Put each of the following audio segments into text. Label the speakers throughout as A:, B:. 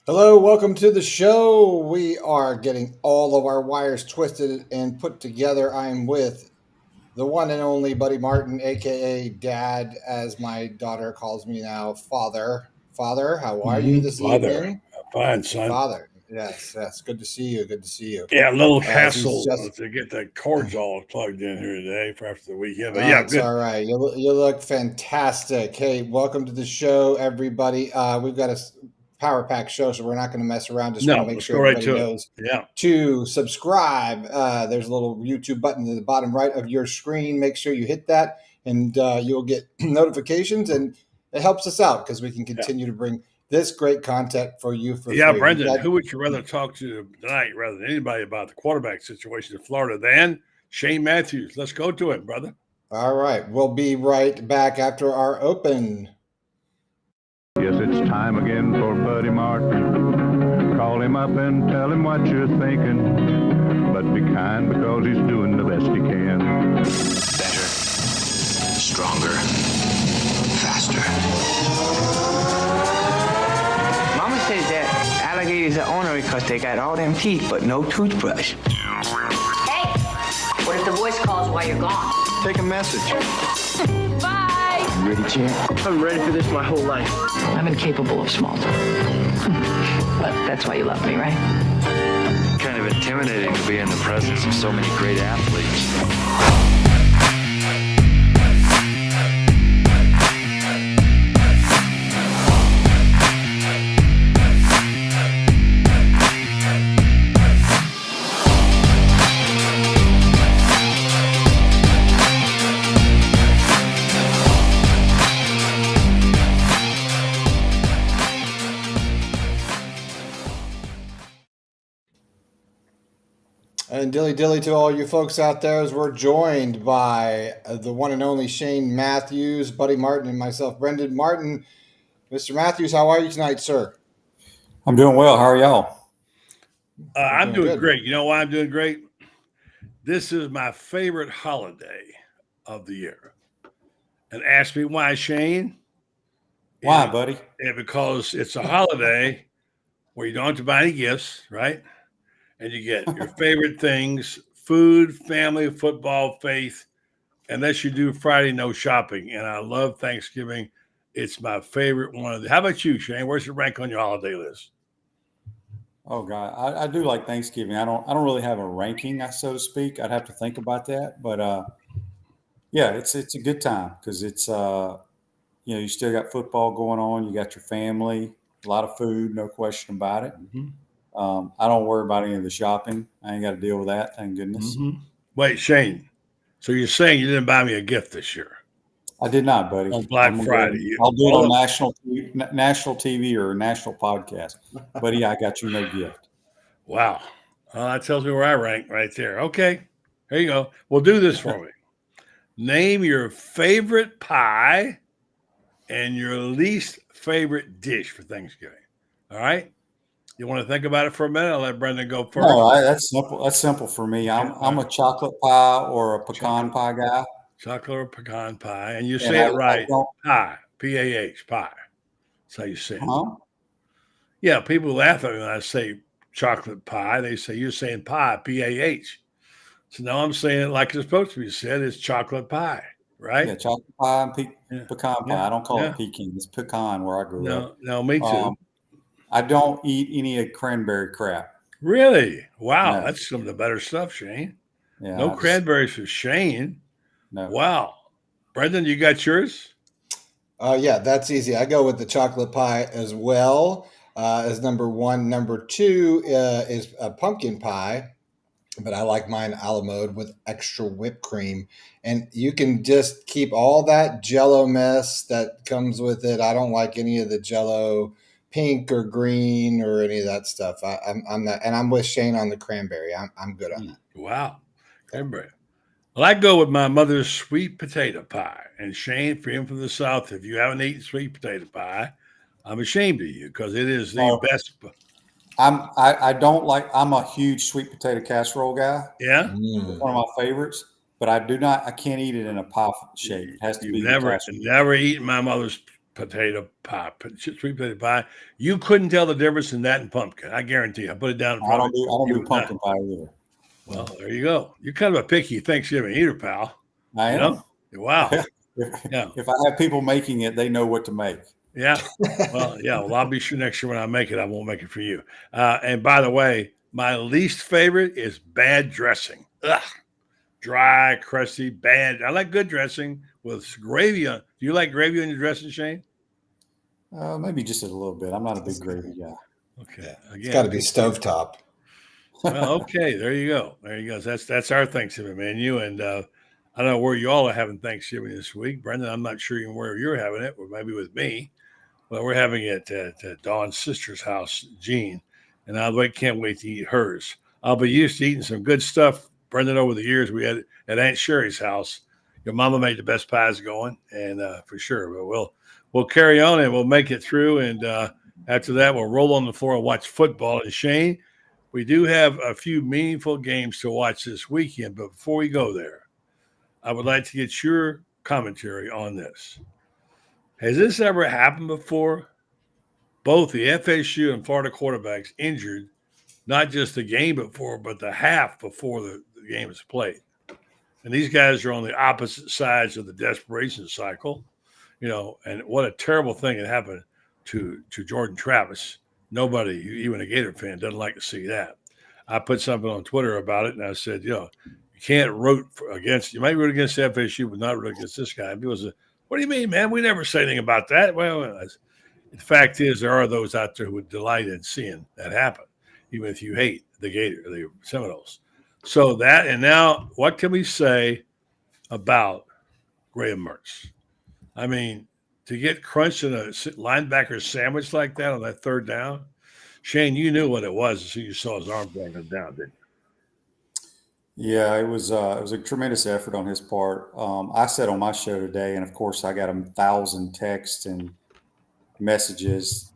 A: Hello, welcome to the show. We are getting all of our wires twisted and put together. I'm with the one and only Buddy Martin, aka Dad, as my daughter calls me now, Father. Father, how are you this
B: Father.
A: evening?
B: Fine, son.
A: Father, yes. Good to see you. Good to see you.
B: Yeah, a little
A: As he's
B: hassle
A: just
B: to get the cords all plugged in here today for after the weekend. But
A: Oh,
B: yeah,
A: it's
B: good.
A: all right. You look fantastic. Hey, welcome to the show, everybody. We've got a power pack show, so we're not going to mess around. Just want
B: No,
A: to make
B: let's
A: sure
B: go right
A: everybody
B: to it.
A: knows
B: Yeah.
A: to subscribe. There's a little YouTube button at the bottom right of your screen. Make sure you hit that, and you'll get notifications. And it helps us out because we can
B: Yeah.
A: continue to bring this great content for you for
B: Yeah,
A: free.
B: Brenden, who would you rather talk to tonight rather than anybody about the quarterback situation in Florida than Shane Matthews? Let's go to it, brother.
A: All right. We'll be right back after our open.
C: Yes, it's time again for Buddy Martin. Call him up and tell him what you're thinking. But be kind because he's doing the best he can.
D: Better, stronger, faster.
E: Mama says that alligators are ornery because they got all them teeth but no toothbrush.
F: Hey, what if the voice calls while you're gone?
C: Take a message.
F: Bye.
C: You ready, champ?
E: I'm ready for this my whole life.
G: I'm incapable of small talk. But that's why you love me, right?
H: Kind of intimidating to be in the presence of so many great athletes.
A: And dilly to all you folks out there as we're joined by the one and only Shane Matthews, Buddy Martin, and myself, Brenden Martin. Mr. Matthews, how are you tonight, sir?
I: I'm doing well. How are y'all?
B: I'm doing
A: good.
B: Great. You know why I'm doing great? This is my favorite holiday of the year. And ask me why, Shane?
I: Why, buddy?
B: Yeah, because it's a holiday where you don't have to buy any gifts, right? And you get your favorite things: food, family, football, faith. Unless you do Friday, no shopping. And I love Thanksgiving. It's my favorite one. How about you, Shane? Where's your rank on your holiday list?
I: Oh God, I do like Thanksgiving. I don't really have a ranking, so to speak. I'd have to think about that. But yeah, it's a good time because it's you still got football going on. You got your family, a lot of food, no question about it.
B: Mm-hmm.
I: I don't worry about any of the shopping. I ain't got to deal with that. Thank goodness.
B: Mm-hmm. Wait, Shane. So you're saying you didn't buy me a gift this year?
I: I did not, buddy.
B: On Black Friday.
I: I'll do it on national TV or national podcast. Buddy, I got you no gift.
B: Wow. Well, that tells me where I rank right there. Okay. Here you go. Well, do this for me. Name your favorite pie and your least favorite dish for Thanksgiving. All right? You want to think about it for a minute? I'll let Brenden go first.
I: No, that's simple. That's simple for me. I'm a chocolate pie or a pecan pie guy.
B: Chocolate or pecan pie. And you say it right. Pie. P-A-H. Pie. That's how you say it.
I: Huh?
B: Yeah, people laugh at me when I say chocolate pie. They say, you're saying pie, P-A-H. So now I'm saying it like it's supposed to be said. It's chocolate pie, right?
I: Yeah, chocolate pie and pecan pie. Yeah. I don't call it pecan. It's pecan where I grew up.
B: No, me too.
I: I don't eat any of cranberry crap.
B: Really? Wow, no. That's some of the better stuff, Shane.
I: Yeah,
B: no cranberries for Shane.
I: No.
B: Wow. Brenden, you got yours?
A: Yeah, that's easy. I go with the chocolate pie as well as number one. Number two is a pumpkin pie, but I like mine a la mode with extra whipped cream. And you can just keep all that Jell-O mess that comes with it. I don't like any of the Jell-O pink or green or any of that stuff. I'm not, and I'm with Shane on the cranberry. I'm good on that.
B: Wow, cranberry. Well, I go with my mother's sweet potato pie. And Shane, for him from the South, if you haven't eaten sweet potato pie, I'm ashamed of you because it is the best.
I: I don't like. I'm a huge sweet potato casserole guy.
B: Yeah,
I: it's one of my favorites. But I can't eat it in a pie shape. It has to be
B: never eaten my mother's potato pie, sweet potato pie. You couldn't tell the difference in that and pumpkin. I guarantee you. I put it down in front of you.
I: I don't do pumpkin pie either.
B: Well, there you go. You're kind of a picky Thanksgiving eater, pal.
I: I am.
B: Wow.
I: If I have people making it, they know what to make.
B: Yeah. Well, I'll be sure next year when I make it, I won't make it for you. And by the way, my least favorite is bad dressing. Ugh. Dry, crusty, bad. I like good dressing with gravy on. Do you like gravy on your dressing, Shane?
I: Maybe just a little bit. I'm not a big gravy guy.
B: Okay. Again,
A: it's got to be stovetop.
B: Well, okay. There you go. That's our Thanksgiving menu. And I don't know where you all are having Thanksgiving this week. Brenden, I'm not sure even where you're having it, or maybe with me. Well, we're having it at Dawn's sister's house, Jean. And I can't wait to eat hers. I'll be used to eating some good stuff. Brenden, over the years, we had at Aunt Sherry's house. Your mama made the best pies going, and for sure. But we'll carry on and we'll make it through. And after that, we'll roll on the floor and watch football. And Shane, we do have a few meaningful games to watch this weekend. But before we go there, I would like to get your commentary on this. Has this ever happened before? Both the FSU and Florida quarterbacks injured, not just the game before, but the half before the game is played. And these guys are on the opposite sides of the desperation cycle, and what a terrible thing had happened to Jordan Travis. Nobody, even a Gator fan, doesn't like to see that. I put something on Twitter about it, and I said, you can't root against, you might root against FSU, but not root against this guy. And people said, what do you mean, man? We never say anything about that. Well, the fact is, there are those out there who would delight in seeing that happen, even if you hate the Gator, the Seminoles. So that, and now what can we say about Graham Mertz? I mean, to get crunched in a linebacker sandwich like that on that third down, Shane, you knew what it was as soon as you saw his arm banging down, didn't you?
I: Yeah, it was a tremendous effort on his part. I said on my show today, and of course I got 1,000 texts and messages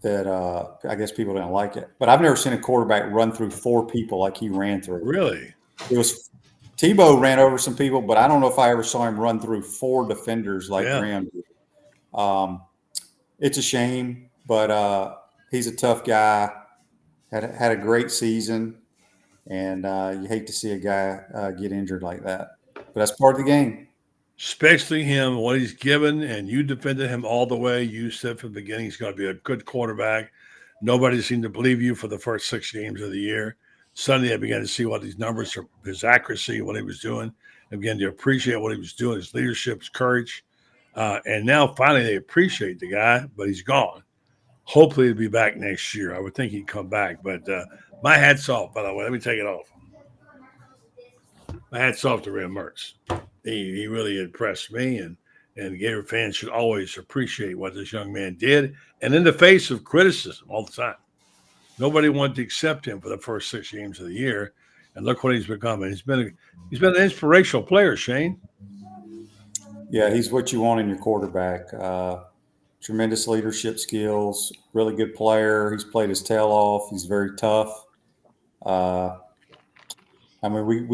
I: that I guess people didn't like it. But I've never seen a quarterback run through 4 people like he ran through.
B: Really?
I: It was Tebow ran over some people, but I don't know if I ever saw him run through 4 defenders like Graham did. It's a shame, but he's a tough guy. Had a great season, and you hate to see a guy get injured like that. But that's part of the game.
B: Especially him, what he's given, and you defended him all the way. You said from the beginning he's going to be a good quarterback. Nobody seemed to believe you for the first 6 games of the year. Suddenly I began to see what these numbers are, his accuracy, what he was doing. I began to appreciate what he was doing, his leadership, his courage. And now finally they appreciate the guy, but he's gone. Hopefully he'll be back next year. I would think he'd come back. But my hat's off, by the way. Let me take it off. My hat's off to Graham Mertz. He really impressed me, and Gator fans should always appreciate what this young man did. And in the face of criticism all the time, nobody wanted to accept him for the first 6 games of the year. And look what he's become. And he's been an inspirational player, Shane.
I: Yeah, he's what you want in your quarterback. Tremendous leadership skills, really good player. He's played his tail off. He's very tough. I mean,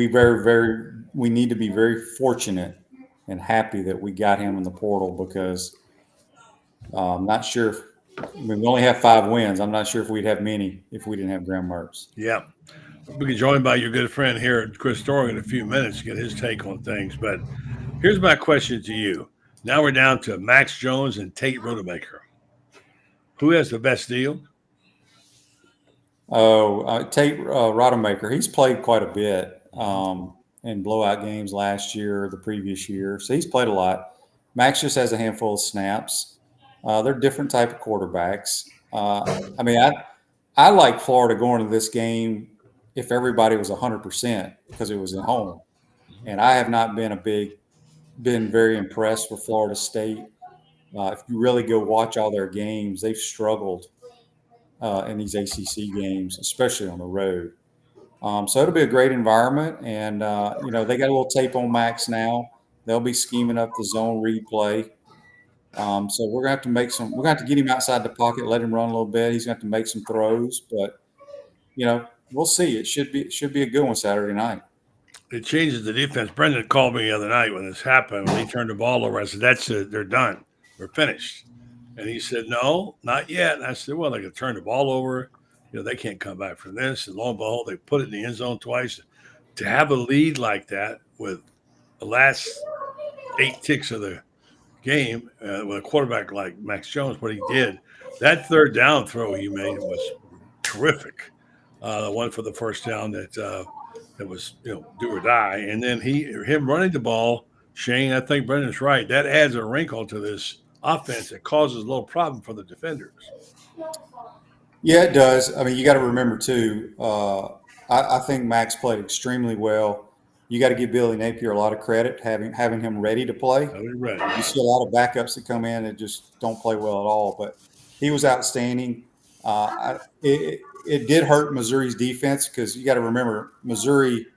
I: we need to be very fortunate and happy that we got him in the portal, because I'm not sure. We only have 5 wins. I'm not sure if we'd have many if we didn't have Graham Mertz.
B: Yeah. We'll be joined by your good friend here, Chris Doering, in a few minutes to get his take on things. But here's my question to you. Now we're down to Max Jones and Tate Rodemaker. Who has the best deal?
I: Tate Rodemaker. He's played quite a bit in blowout games last year, the previous year. So he's played a lot. Max just has a handful of snaps. They're different type of quarterbacks. I mean, I like Florida going to this game if everybody was 100% because it was at home. And I have not been very impressed with Florida State. If you really go watch all their games, they've struggled in these ACC games, especially on the road. So it'll be a great environment. And, they got a little tape on Max now. They'll be scheming up the zone read play. So we're going to have to get him outside the pocket, let him run a little bit. He's going to have to make some throws, but, we'll see. It should be a good one Saturday night.
B: It changes the defense. Brenden called me the other night when this happened. When he turned the ball over, I said, that's it. They're done. We're finished. And he said, no, not yet. And I said, well, they could turn the ball over. They can't come back from this. And lo and behold, they put it in the end zone twice. To have a lead like that with the last 8 ticks of the game with a quarterback like Max Jones, what he did, that third down throw he made was terrific. The one for the first down that was do or die, and then him running the ball. Shane, I think Brendan's right. That adds a wrinkle to this offense that causes a little problem for the defenders.
I: Yeah, it does. I mean, you got to remember too. I think Max played extremely well. You got to give Billy Napier a lot of credit having him ready to play.
B: Ready.
I: You see a lot of backups that come in and just don't play well at all, but he was outstanding. It did hurt Missouri's defense because you got to remember Missouri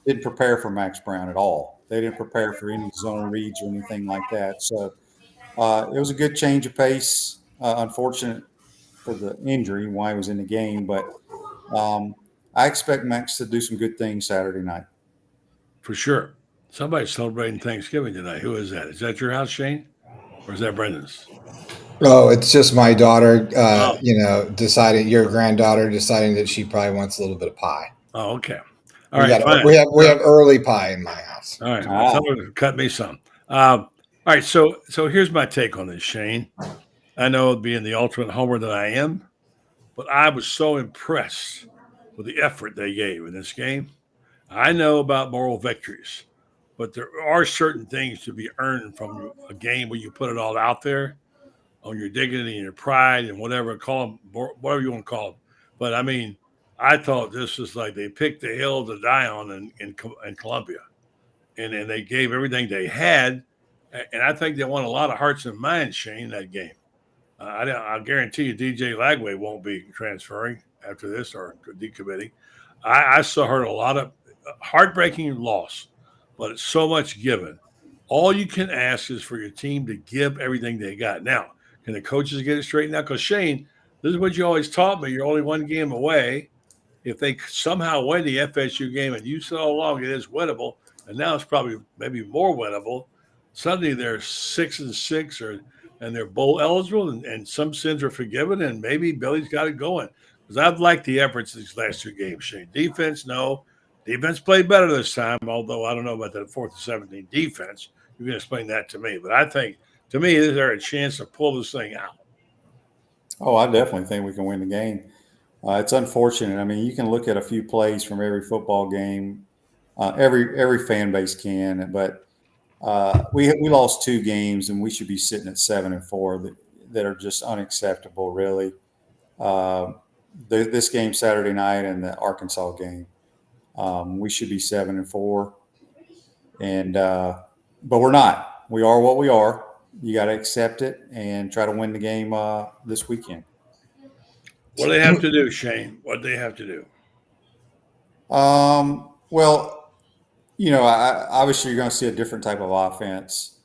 I: didn't prepare for Max Brown at all. They didn't prepare for any zone reads or anything like that. So it was a good change of pace. Unfortunate for the injury, why he was in the game, but I expect Max to do some good things Saturday night.
B: For sure. Somebody's celebrating Thanksgiving tonight. Who is that? Is that your house, Shane? Or is that Brendan's?
A: Oh, it's just my daughter, deciding, your granddaughter deciding that she probably wants a little bit of pie.
B: Oh, okay. All right, fine.
A: We have early pie in my house.
B: All right. Someone cut me some. All right. So here's my take on this, Shane. I know being the ultimate homer that I am, but I was so impressed with the effort they gave in this game. I know about moral victories, but there are certain things to be earned from a game where you put it all out there on your dignity and your pride and whatever you want to call them. But I mean, I thought this was like they picked the hill to die on in Columbia, and they gave everything they had, and I think they won a lot of hearts and minds, Shane, in that game. I guarantee you DJ Lagway won't be transferring after this or decommitting. I saw her a lot of heartbreaking loss, but it's so much given. All you can ask is for your team to give everything they got. Now, can the coaches get it straightened out? Because, Shane, this is what you always taught me. You're only one game away. If they somehow win the FSU game, and you said all along it is winnable, and now it's probably maybe more winnable, suddenly they're 6-6 and they're bowl eligible, and some sins are forgiven, and maybe Billy's got it going. Because I've liked the efforts these last 2 games, Shane. Defense, no. Defense played better this time, although I don't know about that 4th and 17 defense. You can explain that to me. But I think, to me, is there a chance to pull this thing out?
I: Oh, I definitely think we can win the game. It's unfortunate. I mean, you can look at a few plays from every football game. Every fan base can, but we lost 2 games, and we should be sitting at 7-4 that are just unacceptable, really. This game Saturday night and the Arkansas game, we should be 7-4, but we're not. We are what we are. You got to accept it and try to win the game this weekend.
B: What do they have to do, Shane? What do they have to do?
I: Well, obviously you're going to see a different type of offense,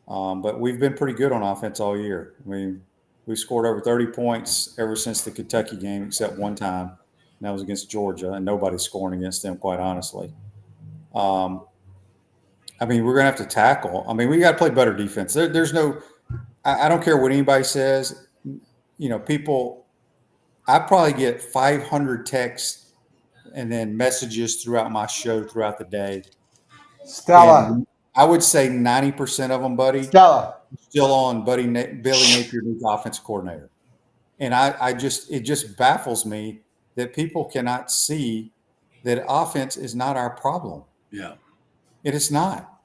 I: but we've been pretty good on offense all year. I mean, we scored over 30 points ever since the Kentucky game, except one time, and that was against Georgia, and nobody's scoring against them, quite honestly. I mean, we're going to have to tackle. I mean, we got to play better defense. There's no – I don't care what anybody says. People – I probably get 500 texts and then messages throughout my show throughout the day.
A: Stella.
I: And I would say 90% of them, buddy.
A: Stella.
I: Still on Billy Napier, new offensive coordinator. And it just baffles me that people cannot see that offense is not our problem.
B: Yeah.
I: It is not.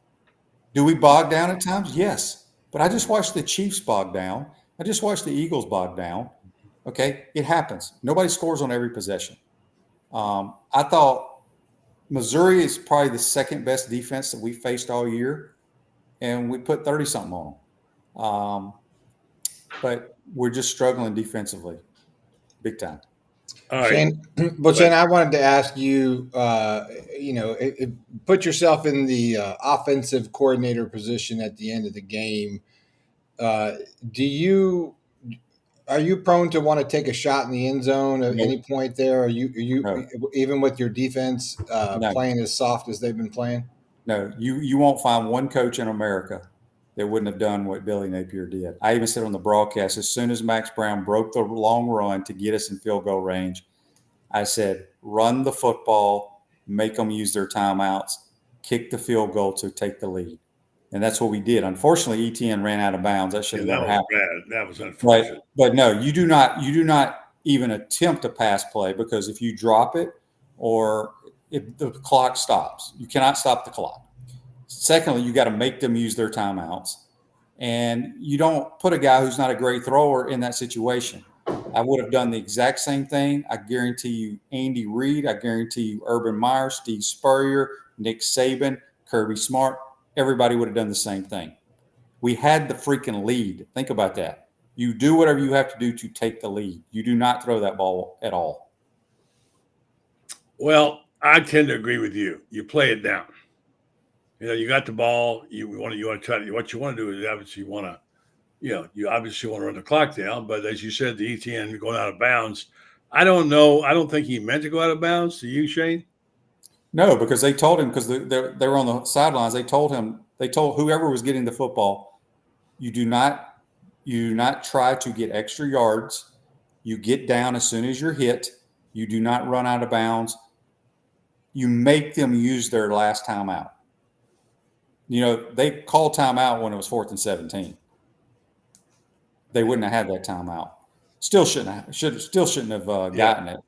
I: Do we bog down at times? Yes. But I just watched the Chiefs bog down. I just watched the Eagles bog down. Okay, it happens. Nobody scores on every possession. I thought Missouri is probably the second best defense that we faced all year, and we put 30-something on them. But we're just struggling defensively, big time.
B: All right.
A: Shane, I wanted to ask you, put yourself in the offensive coordinator position at the end of the game. Are you prone to want to take a shot in the end zone at any point there? Are you
I: No.
A: even with your defense
I: No.
A: playing as soft as they've been playing?
I: No, you won't find one coach in America that wouldn't have done what Billy Napier did. I even said on the broadcast, as soon as Max Brown broke the long run to get us in field goal range, I said, run the football, make them use their timeouts, kick the field goal to take the lead. And that's what we did. Unfortunately, ETN ran out of bounds. That should have never happened.
B: Bad. That was unfortunate.
I: But no, you do not even attempt a pass play, because if you drop it or if the clock stops, you cannot stop the clock. Secondly, you got to make them use their timeouts. And you don't put a guy who's not a great thrower in that situation. I would have done the exact same thing. I guarantee you Andy Reid, I guarantee you Urban Meyer, Steve Spurrier, Nick Saban, Kirby Smart, everybody would have done the same thing. We had the freaking lead. Think about that. You do whatever you have to do to take the lead. You do not throw that ball at all.
B: Well, I tend to agree with you. You play it down. You got the ball. You want to try to. What you want to do is obviously you obviously want to run the clock down. But as you said, the ETN going out of bounds. I don't know. I don't think he meant to go out of bounds. Do you, Shane?
I: No, because they told him, because they were on the sidelines. They told whoever was getting the football, you do not try to get extra yards. You get down as soon as you're hit. You do not run out of bounds. You make them use their last timeout. They called timeout when it was 4th and 17. They wouldn't have had that timeout. Still shouldn't have gotten it.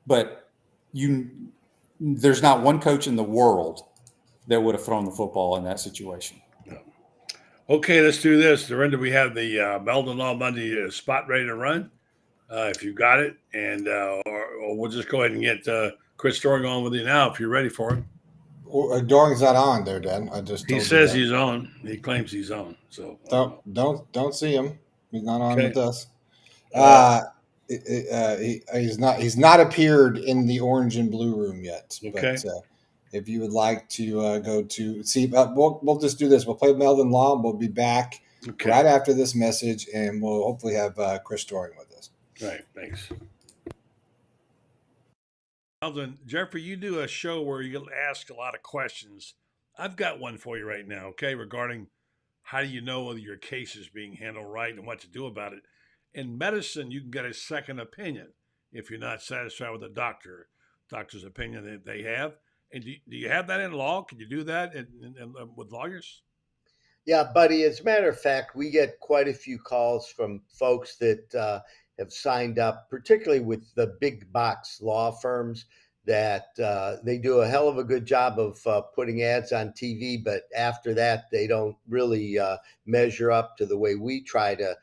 I: But there's not one coach in the world that would have thrown the football in that situation.
B: No. Okay, let's do this. Dorinda, we have the Meldon Law Monday spot ready to run. If you got it, and or we'll just go ahead and get Chris Doering on with you now if you're ready for him.
A: Doring's not on there, Dan. I just
B: he says he's on. He claims he's on. So
A: don't see him. He's not on with us. He's not appeared in the orange and blue room yet.
B: Okay.
A: But if you would like to go to see, we'll just do this. We'll play Meldon Law. We'll be back right after this message, and we'll hopefully have Chris Doering with us.
B: Right. Thanks. Meldon, Jeffrey, you do a show where you get asked a lot of questions. I've got one for you right now, okay, regarding how do you know whether your case is being handled right and what to do about it. In medicine, you can get a second opinion if you're not satisfied with the doctor's opinion that they have. And do you have that in law? Can you do that with lawyers?
J: Yeah, buddy. As a matter of fact, we get quite a few calls from folks that have signed up, particularly with the big box law firms, that they do a hell of a good job of putting ads on TV. But after that, they don't really measure up to the way we try to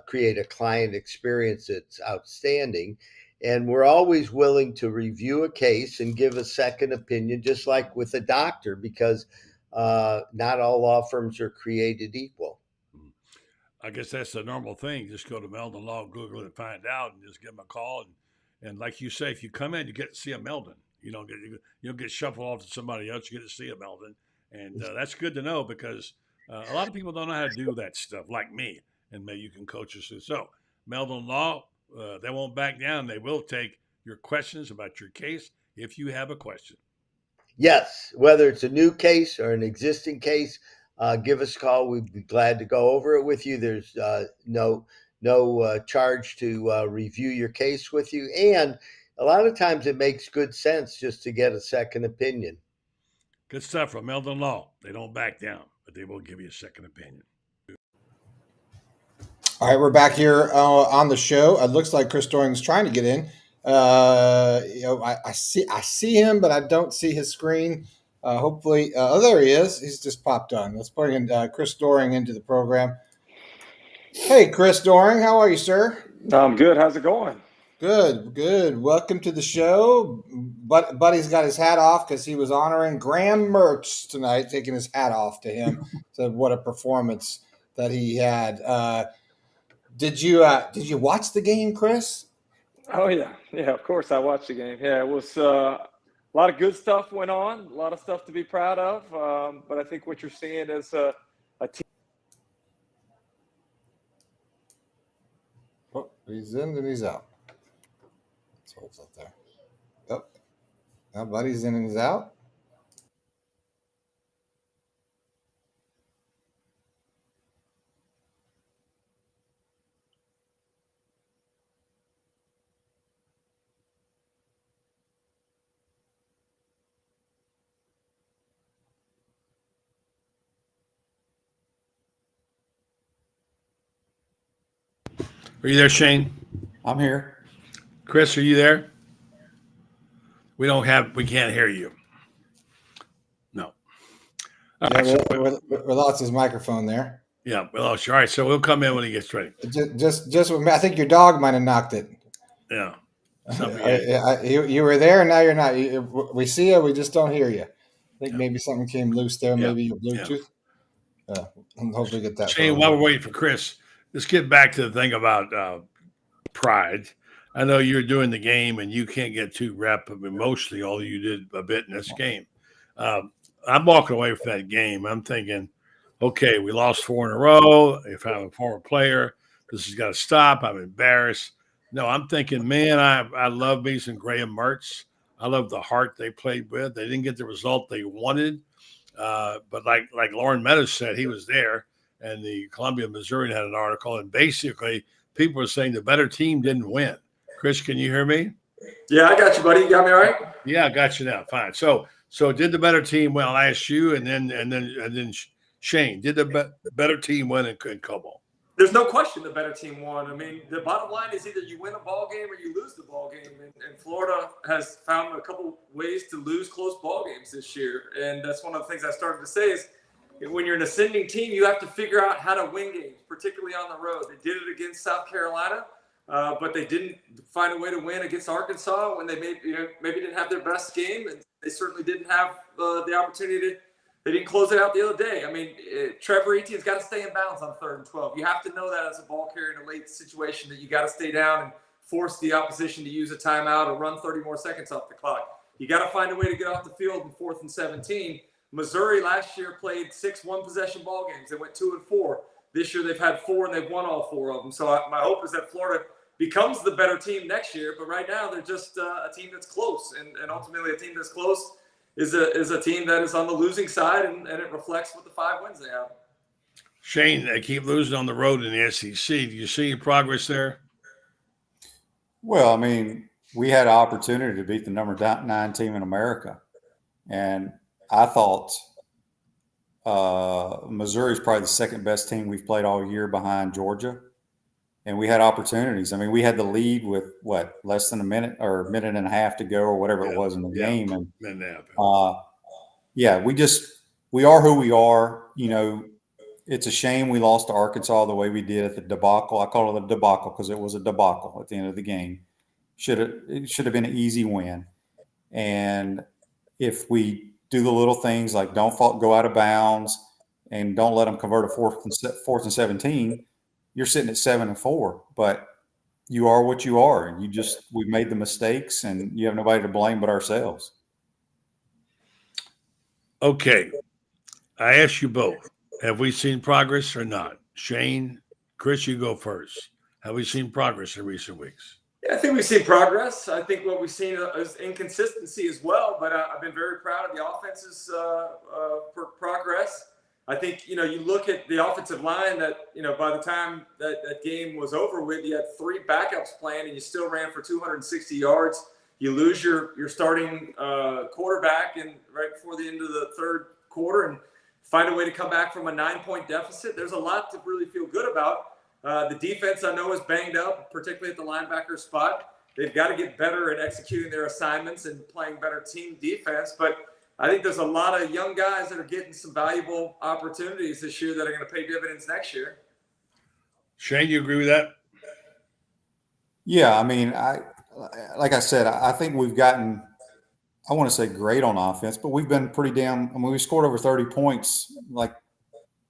J: create a client experience that's outstanding. And we're always willing to review a case and give a second opinion, just like with a doctor, because not all law firms are created equal.
B: I guess that's the normal thing. Just go to Meldon Law, Google it, and find out, and just give them a call. And like you say, if you come in, you get to see a Meldon. You don't get shuffled off to somebody else. You get to see a Meldon, and that's good to know, because a lot of people don't know how to do that stuff, like me. And maybe you can coach us through. So Meldon Law, they won't back down. They will take your questions about your case if you have a question.
J: Yes, whether it's a new case or an existing case, give us a call. We'd be glad to go over it with you. There's no charge to review your case with you. And a lot of times it makes good sense just to get a second opinion.
B: Good stuff from Meldon Law. They don't back down, but they will give you a second opinion.
A: All right, we're back here on the show. It looks like Chris Doering's trying to get in. I see him, but I don't see his screen. Hopefully, there he is. He's just popped on. Let's bring in Chris Doering into the program. Hey, Chris Doering, how are you, sir?
K: I'm good. How's it going?
A: Good. Welcome to the show. Buddy's got his hat off because he was honoring Graham Mertz tonight, taking his hat off to him. So what a performance that he had. Did you watch the game, Chris?
K: Oh yeah, of course I watched the game. Yeah, it was a lot of good stuff went on, a lot of stuff to be proud of. But I think what you're seeing is a team.
A: Oh, he's in and he's out. Let's hold up there. Oh, now Buddy's in and he's out.
B: Are you there, Shane?
I: I'm here.
B: Chris, are you there? We can't hear you. No.
A: All right, we lost his microphone there.
B: Yeah, we lost you. All right, so we'll come in when he gets ready.
A: Just I think your dog might have knocked it.
B: Yeah.
A: You were there, and now you're not. We see you, we just don't hear you. I think maybe something came loose there. Maybe your Bluetooth. And hopefully get that.
B: Shane, while we're waiting for Chris, let's get back to the thing about pride. I know you're doing the game, and you can't get too wrapped up emotionally, although you did a bit in this game. I'm walking away from that game. I'm thinking, okay, we lost 4 in a row. If I'm a former player, this has got to stop. I'm embarrassed. No, I'm thinking, man, I love me some Graham Mertz. I love the heart they played with. They didn't get the result they wanted. But like Lauren Meadows said, he was there, and the Columbia Missouri had an article, and basically people were saying the better team didn't win. Chris, can you hear me?
K: Yeah, I got you, buddy. You got me all right?
B: Yeah, I got you now. Fine. So did the better team win? I'll ask you, and then Shane, did the better team win in Como?
K: There's no question the better team won. I mean, the bottom line is either you win a ball game or you lose the ball game. And Florida has found a couple ways to lose close ball games this year. And that's one of the things I started to say is when you're an ascending team, you have to figure out how to win games, particularly on the road. They did it against South Carolina, but they didn't find a way to win against Arkansas when they maybe didn't have their best game. And they certainly didn't have the opportunity to. They didn't close it out the other day. I mean, Trevor Etienne's got to stay in bounds on 3rd and 12. You have to know that as a ball carrier in a late situation that you got to stay down and force the opposition to use a timeout or run 30 more seconds off the clock. You got to find a way to get off the field in 4th and 17. Missouri last year played 6 one-possession ball games. They went 2 and 4. This year they've had 4 and they've won all 4 of them. So my hope is that Florida becomes the better team next year. But right now they're just a team that's close, and ultimately a team that's close is a team that is on the losing side, and it reflects with the 5 wins they have.
B: Shane, they keep losing on the road in the SEC. Do you see progress there?
I: Well, I mean, we had an opportunity to beat the number 9 team in America. And I thought Missouri's probably the second best team we've played all year behind Georgia. And we had opportunities. I mean, we had the lead with less than a minute or a minute and a half to go or whatever it was in the game. And we are who we are. You know, it's a shame we lost to Arkansas the way we did at the debacle. I call it a debacle because it was a debacle at the end of the game. It should have been an easy win. And if we do the little things like go out of bounds and don't let them convert a 4th and 17, you're sitting at 7-4, but you are what you are. And we've made the mistakes, and you have nobody to blame but ourselves.
B: Okay. I ask you both, have we seen progress or not? Shane, Chris, you go first. Have we seen progress in recent weeks?
K: Yeah, I think we've seen progress. I think what we've seen is inconsistency as well, but I've been very proud of the offense's progress. I think, you look at the offensive line that, by the time that game was over with, you had 3 backups playing and you still ran for 260 yards. You lose your starting quarterback right before the end of the 3rd quarter and find a way to come back from a 9-point deficit. There's a lot to really feel good about. The defense I know is banged up, particularly at the linebacker spot. They've got to get better at executing their assignments and playing better team defense. But I think there's a lot of young guys that are getting some valuable opportunities this year that are going to pay dividends next year.
B: Shane, you agree with that?
I: Yeah, I mean, like I said, I think we've gotten, I want to say great on offense, but we've been pretty we scored over 30 points like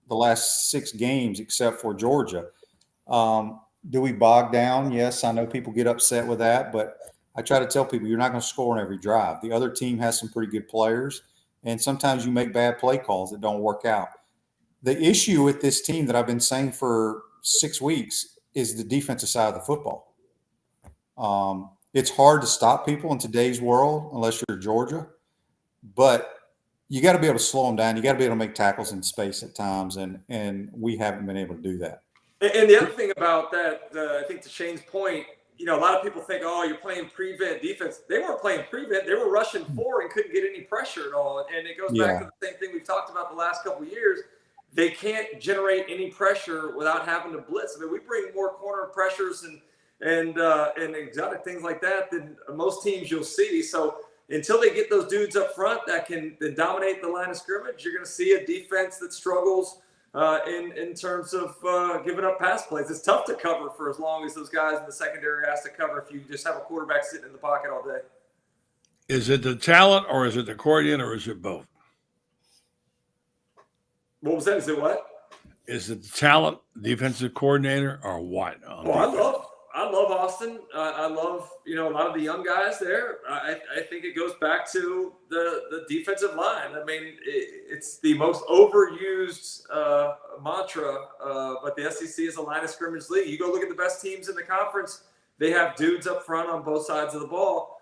I: the last 6 games except for Georgia. Do we bog down? Yes, I know people get upset with that, but I try to tell people you're not going to score on every drive. The other team has some pretty good players, and sometimes you make bad play calls that don't work out. The issue with this team that I've been saying for 6 weeks is the defensive side of the football. It's hard to stop people in today's world unless you're Georgia, but you got to be able to slow them down. You got to be able to make tackles in space at times, and we haven't been able to do that.
K: And the other thing about that, I think to Shane's point, a lot of people think, oh, you're playing prevent defense. They weren't playing prevent. They were rushing 4 and couldn't get any pressure at all. And it goes back to the same thing we've talked about the last couple of years they can't generate any pressure without having to blitz. I mean, we bring more corner pressures and exotic things like that than most teams you'll see. So until they get those dudes up front that can dominate the line of scrimmage, you're going to see a defense that struggles in terms of giving up pass plays. It's tough to cover for as long as those guys in the secondary has to cover if you just have a quarterback sitting in the pocket all day.
B: Is it the talent, or is it the coordinator, or is it both?
K: What was that? Is it what?
B: Is it the talent, defensive coordinator, or what?
K: I love Austin. I love, a lot of the young guys there. I think it goes back to the defensive line. I mean, it's the most overused mantra, but the SEC is a line of scrimmage league. You go look at the best teams in the conference, they have dudes up front on both sides of the ball.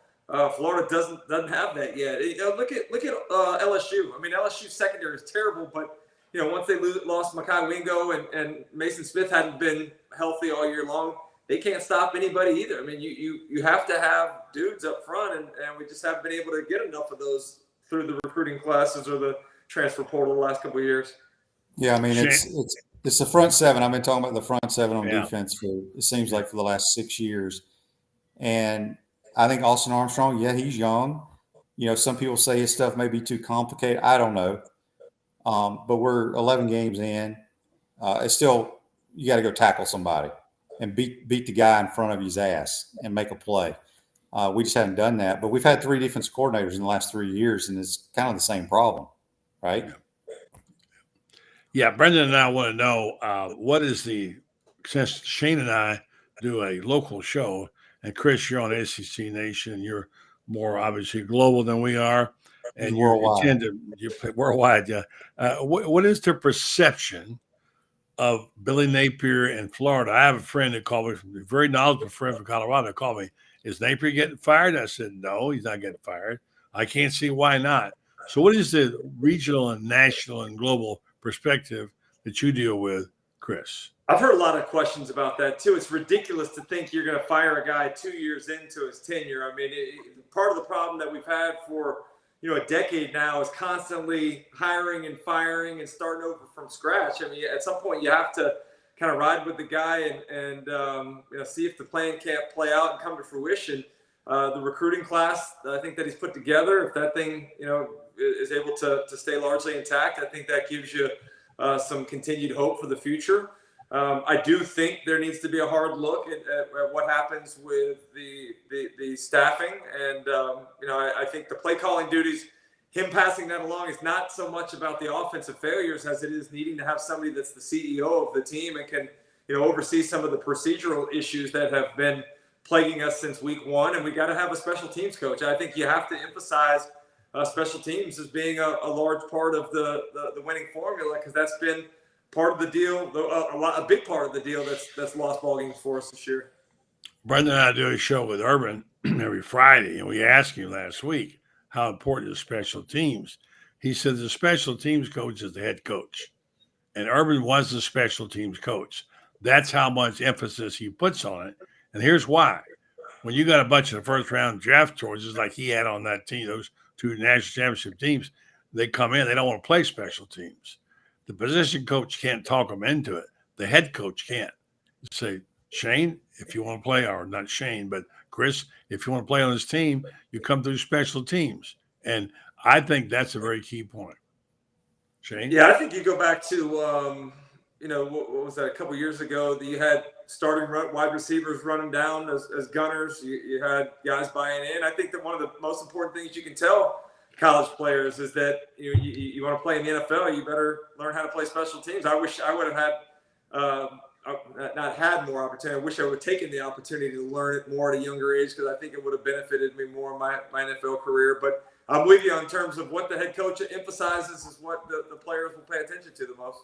K: Florida doesn't have that yet. Look at LSU. I mean, LSU's secondary is terrible, but once they lost Mekhi Wingo and Mason Smith hadn't been healthy all year long, they can't stop anybody either. I mean, you have to have dudes up front, and we just haven't been able to get enough of those through the recruiting classes or the transfer portal the last couple of years.
I: Yeah, I mean, it's the front seven. I've been talking about the front seven on defense for, it seems like, for the last 6 years. And I think Austin Armstrong, he's young. Some people say his stuff may be too complicated. I don't know. But we're 11 games in. It's still, you got to go tackle somebody and beat the guy in front of his ass and make a play. We just haven't done that. But we've had 3 defensive coordinators in the last 3 years, and it's kind of the same problem, right?
B: Yeah, Brenden and I want to know what is since Shane and I do a local show, and Chris, you're on ACC Nation, you're more obviously global than we are, and
I: worldwide.
B: You play worldwide. Yeah. What is the perception of Billy Napier in Florida? I have a friend that called me, a very knowledgeable friend from Colorado, that called me, is Napier getting fired? I said, no, he's not getting fired. I can't see why not. So what is the regional and national and global perspective that you deal with, Chris?
K: I've heard a lot of questions about that too. It's ridiculous to think you're going to fire a guy 2 years into his tenure. I mean, part of the problem that we've had for a decade now is constantly hiring and firing and starting over from scratch. I mean, at some point you have to kind of ride with the guy and see if the plan can't play out and come to fruition. The recruiting class, I think that he's put together, if that thing is able to stay largely intact, I think that gives you some continued hope for the future. I do think there needs to be a hard look at what happens with the staffing. And, I think the play calling duties, him passing that along is not so much about the offensive failures as it is needing to have somebody that's the CEO of the team and can, oversee some of the procedural issues that have been plaguing us since week 1. And we got to have a special teams coach. I think you have to emphasize special teams as being a large part of the winning formula, because that's been part of the deal, a big part of the deal that's lost ball games for us this year.
B: Brenden and I do a show with Urban every Friday, and we asked him last week how important is special teams. He said the special teams coach is the head coach, and Urban was the special teams coach. That's how much emphasis he puts on it, and here's why. When you got a bunch of the first-round draft choices like he had on that team, those 2 national championship teams, they come in, they don't want to play special teams. The position coach can't talk them into it. The head coach can't. Say, Shane, if you want to play, or not Shane, but Chris, if you want to play on this team, you come through special teams. And I think that's a very key point. Shane?
K: Yeah, I think you go back to, what was that, a couple of years ago, that you had starting wide receivers running down as gunners. You had guys buying in. I think that one of the most important things you can tell college players is that you want to play in the NFL, you better learn how to play special teams. I wish I would have had not had more opportunity. I wish I would have taken the opportunity to learn it more at a younger age, because I think it would have benefited me more in my NFL career. But I'm with you in terms of what the head coach emphasizes is what the players will pay attention to the most.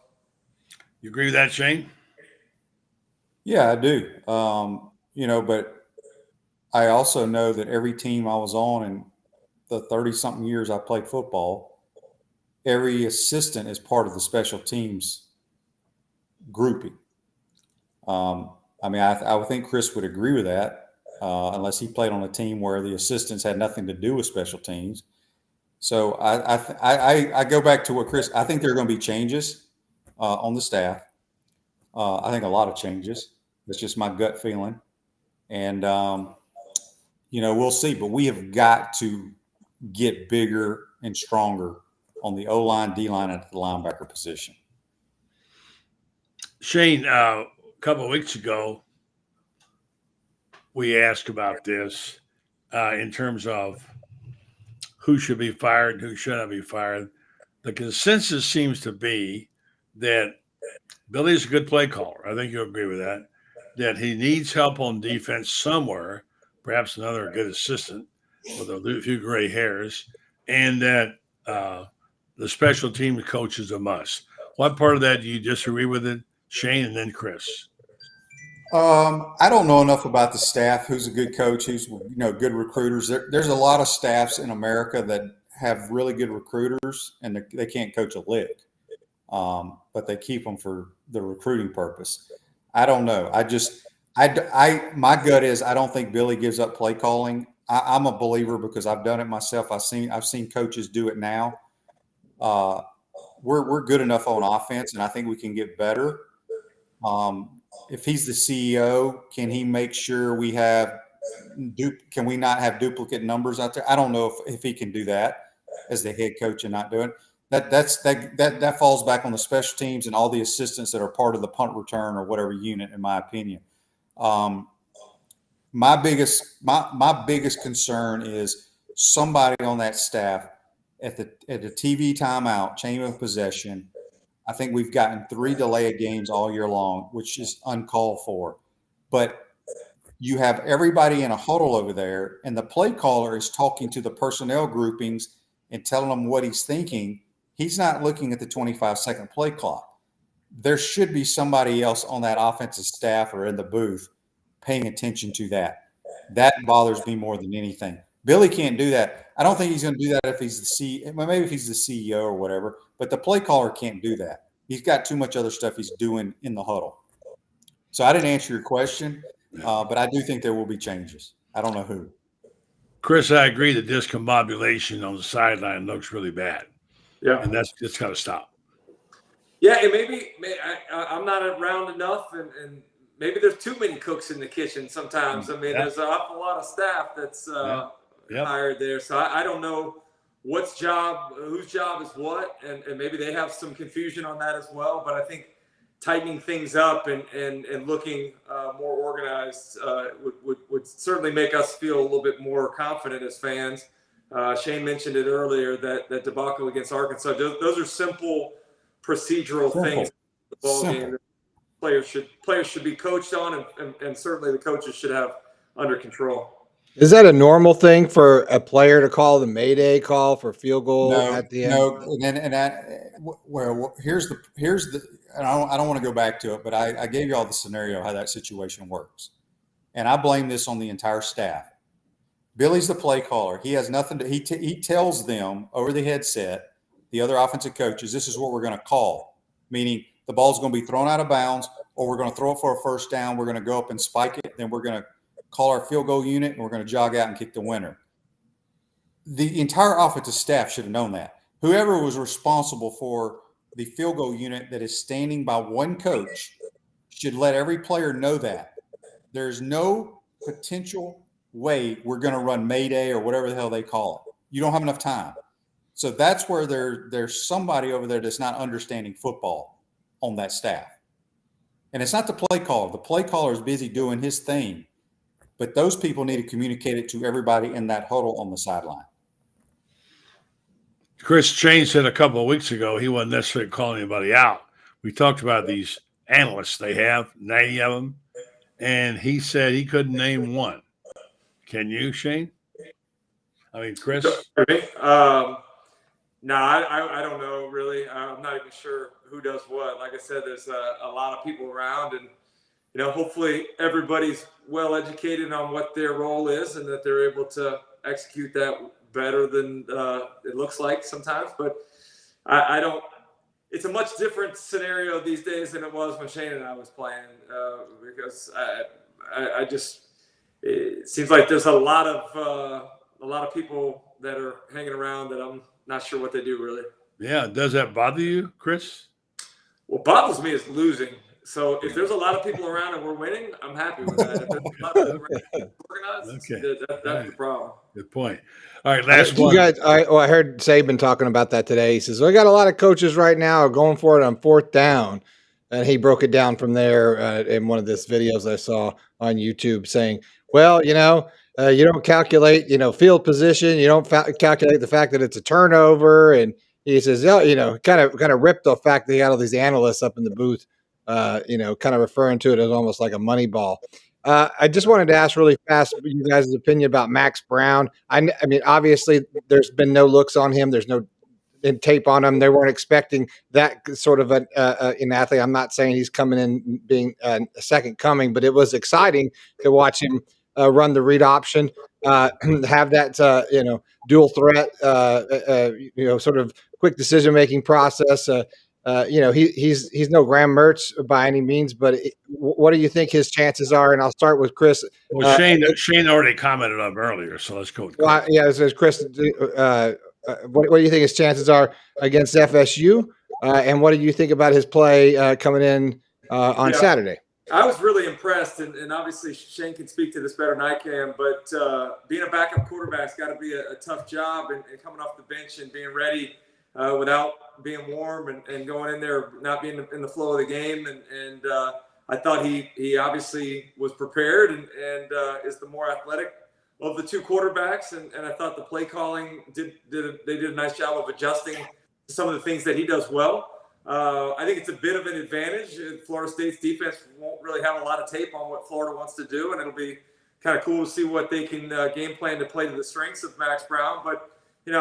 B: You agree with that, Shane?
I: Yeah, I do. But I also know that every team I was on in the 30-something years I played football, every assistant is part of the special teams grouping. I would think Chris would agree with that, unless he played on a team where the assistants had nothing to do with special teams. So I go back to what Chris, I think there are going to be changes. on the staff. I think a lot of changes. That's just my gut feeling. And, we'll see. But we have got to get bigger and stronger on the O-line, D-line, and the linebacker position.
B: Shane, a couple of weeks ago, we asked about this in terms of who should be fired and who shouldn't be fired. The consensus seems to be that Billy's a good play caller. I think you'll agree with that. That he needs help on defense somewhere, perhaps another good assistant with a few gray hairs, and that the special team coach is a must. What part of that do you disagree with it, Shane, and then Chris?
I: I don't know enough about the staff, who's a good coach, who's good recruiters. There's a lot of staffs in America that have really good recruiters, and they can't coach a lick, but they keep them for the recruiting purpose. I don't know. My gut is I don't think Billy gives up play calling. I'm a believer because I've done it myself. I've seen coaches do it now. We're good enough on offense, and I think we can get better. If he's the CEO, can he make sure we have can we not have duplicate numbers out there? I don't know if he can do that as the head coach and not do it. That falls back on the special teams and all the assistants that are part of the punt return or whatever unit, in my opinion. My biggest concern is somebody on that staff at the TV timeout, chain of possession. I think we've gotten 3 delay games all year long, which is uncalled for. But you have everybody in a huddle over there, and the play caller is talking to the personnel groupings and telling them what he's thinking. He's not looking at the 25-second play clock. There should be somebody else on that offensive staff or in the booth paying attention to that. That bothers me more than anything. Billy can't do that. I don't think he's going to do that if he's the CEO. Maybe if he's the CEO or whatever, but the play caller can't do that. He's got too much other stuff he's doing in the huddle. So I didn't answer your question, but I do think there will be changes. I don't know who.
B: Chris, I agree that discombobulation on the sideline looks really bad.
K: Yeah.
B: And that's got to stop.
K: Yeah, and maybe I'm not around enough, and maybe there's too many cooks in the kitchen sometimes. I mean, there's an awful lot of staff that's hired there. So I don't know whose job is what, and maybe they have some confusion on that as well. But I think tightening things up and looking more organized would certainly make us feel a little bit more confident as fans. Shane mentioned it earlier, that debacle against Arkansas. Those are simple procedural things. The ball game that players should be coached on, and certainly the coaches should have under control.
A: Is that a normal thing for a player to call the Mayday call for field goal at the end?
I: No, here's the. I don't want to go back to it, but I gave you all the scenario how that situation works, and I blame this on the entire staff. Billy's the play caller. He has nothing to. He tells them over the headset, the other offensive coaches, this is what we're going to call, meaning the ball's going to be thrown out of bounds, or we're going to throw it for a first down. We're going to go up and spike it, then we're going to call our field goal unit, and we're going to jog out and kick the winner. The entire offensive staff should have known that. Whoever was responsible for the field goal unit that is standing by one coach should let every player know that. There's no potential way we're going to run Mayday or whatever the hell they call it. You don't have enough time. So that's where there's somebody over there that's not understanding football on that staff. And it's not the play caller. The play caller is busy doing his thing. But those people need to communicate it to everybody in that huddle on the sideline.
B: Chris Shane said a couple of weeks ago he wasn't necessarily calling anybody out. We talked about these analysts they have, 90 of them, and he said he couldn't name one. Can you, Shane? I mean, Chris?
K: No, I don't know, really. I'm not even sure who does what. Like I said, there's a lot of people around, and hopefully everybody's well educated on what their role is and that they're able to execute that better than it looks like sometimes. But I don't – it's a much different scenario these days than it was when Shane and I was playing because I just – it seems like there's a lot of people that are hanging around that I'm not sure what they do really.
B: Yeah. Does that bother you, Chris?
K: What bothers me is losing. So if there's a lot of people around and we're winning, I'm happy with that. If there's a lot of people around organized, that's the problem.
B: Good point. All right, last one.
A: You guys, I heard Saban talking about that today. He says, "I got a lot of coaches right now going for it on 4th down," and he broke it down from there in one of these videos I saw on YouTube, saying, "Well, you don't calculate, field position. You don't calculate the fact that it's a turnover." And he says, kind of ripped the fact that he got all these analysts up in the booth, kind of referring to it as almost like a money ball. I just wanted to ask really fast you guys' opinion about Max Brown. I mean, obviously, there's been no looks on him. There's no tape on him. They weren't expecting that sort of an athlete. I'm not saying he's coming in being a second coming, but it was exciting to watch him run the read option, have that dual threat, sort of quick decision making process. He's no Graham Mertz by any means, but what do you think his chances are? And I'll start with Chris.
B: Well, Shane already commented on him earlier, so let's go with Chris.
A: Well, yeah, it says Chris. What do you think his chances are against FSU? And what do you think about his play coming in on Saturday?
K: I was really impressed, and obviously Shane can speak to this better than I can, but being a backup quarterback's got to be a tough job, and coming off the bench and being ready without being warm and going in there, not being in the flow of the game. And I thought he obviously was prepared and is the more athletic of the two quarterbacks. And I thought the play calling they did a nice job of adjusting to some of the things that he does well. I think it's a bit of an advantage. Florida State's defense won't really have a lot of tape on what Florida wants to do, and it'll be kind of cool to see what they can game plan to play to the strengths of Max Brown. But at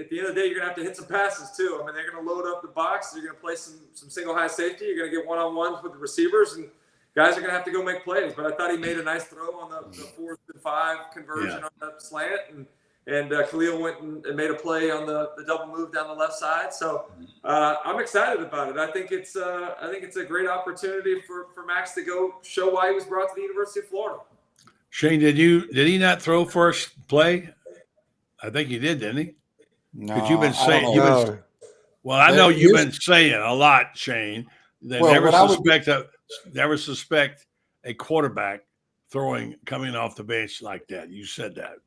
K: the end of the day, you're gonna have to hit some passes too. I mean, they're gonna load up the box. You're gonna play some single high safety. You're gonna get one-on-ones with the receivers, and guys are gonna have to go make plays. But I thought he made a nice throw on the 4th and 5 conversion on that slant, and Khalil went and made a play on the double move down the left side. So I'm excited about it. I think it's a great opportunity for Max to go show why he was brought to the University of Florida.
B: Shane, did he not throw first play? I think he did, didn't he?
I: No,
B: because you've been saying. I know you've been saying a lot, Shane. They never suspect a quarterback coming off the bench like that. You said that.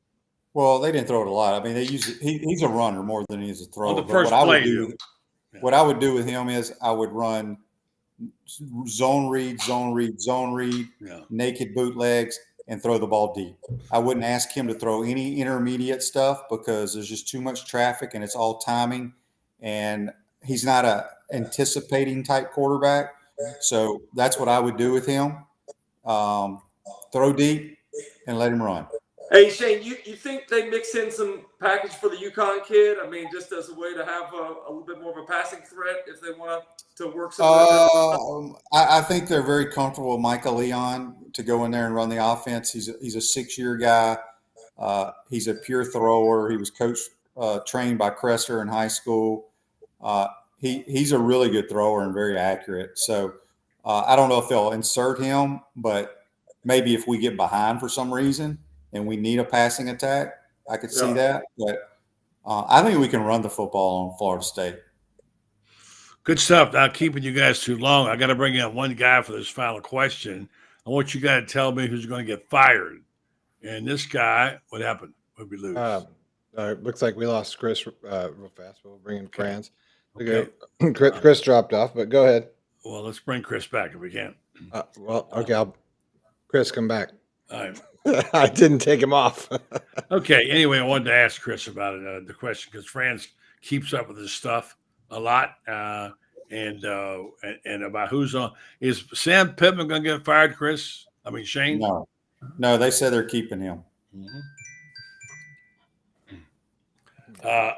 I: Well, they didn't throw it a lot. I mean, he's a runner more than he's a thrower.
B: On the first play,
I: what I would do with him is I would run zone read, naked bootlegs, and throw the ball deep. I wouldn't ask him to throw any intermediate stuff because there's just too much traffic and it's all timing. And he's not a anticipating type quarterback. So that's what I would do with him. Throw deep and let him run.
K: Hey, Shane, you think they mix in some package for the UConn kid? I mean, just as a way to have a little bit more of a passing threat if they want to work something?
I: I think they're very comfortable with Micah Leon to go in there and run the offense. He's a 6-year guy. He's a pure thrower. He was trained by Cresser in high school. He's a really good thrower and very accurate. So I don't know if they'll insert him, but maybe if we get behind for some reason and we need a passing attack, I could see that. But I think we can run the football on Florida State.
B: Good stuff. Not keeping you guys too long. I got to bring in one guy for this final question. I want you guys to tell me who's going to get fired. And this guy, what happened? What did we lose?
A: Looks like we lost Chris real fast. We'll bring in Franz.
B: Okay.
A: Chris dropped off, but go ahead.
B: Well, let's bring Chris back if we can.
A: Okay. Chris, come back.
B: All right.
A: I didn't take him off.
B: Okay. Anyway, I wanted to ask Chris about it, the question, because Franz keeps up with this stuff a lot, and about who's on. Is Sam Pittman going to get fired, Chris? I mean, Shane?
I: No, they said they're keeping him.
B: Mm-hmm.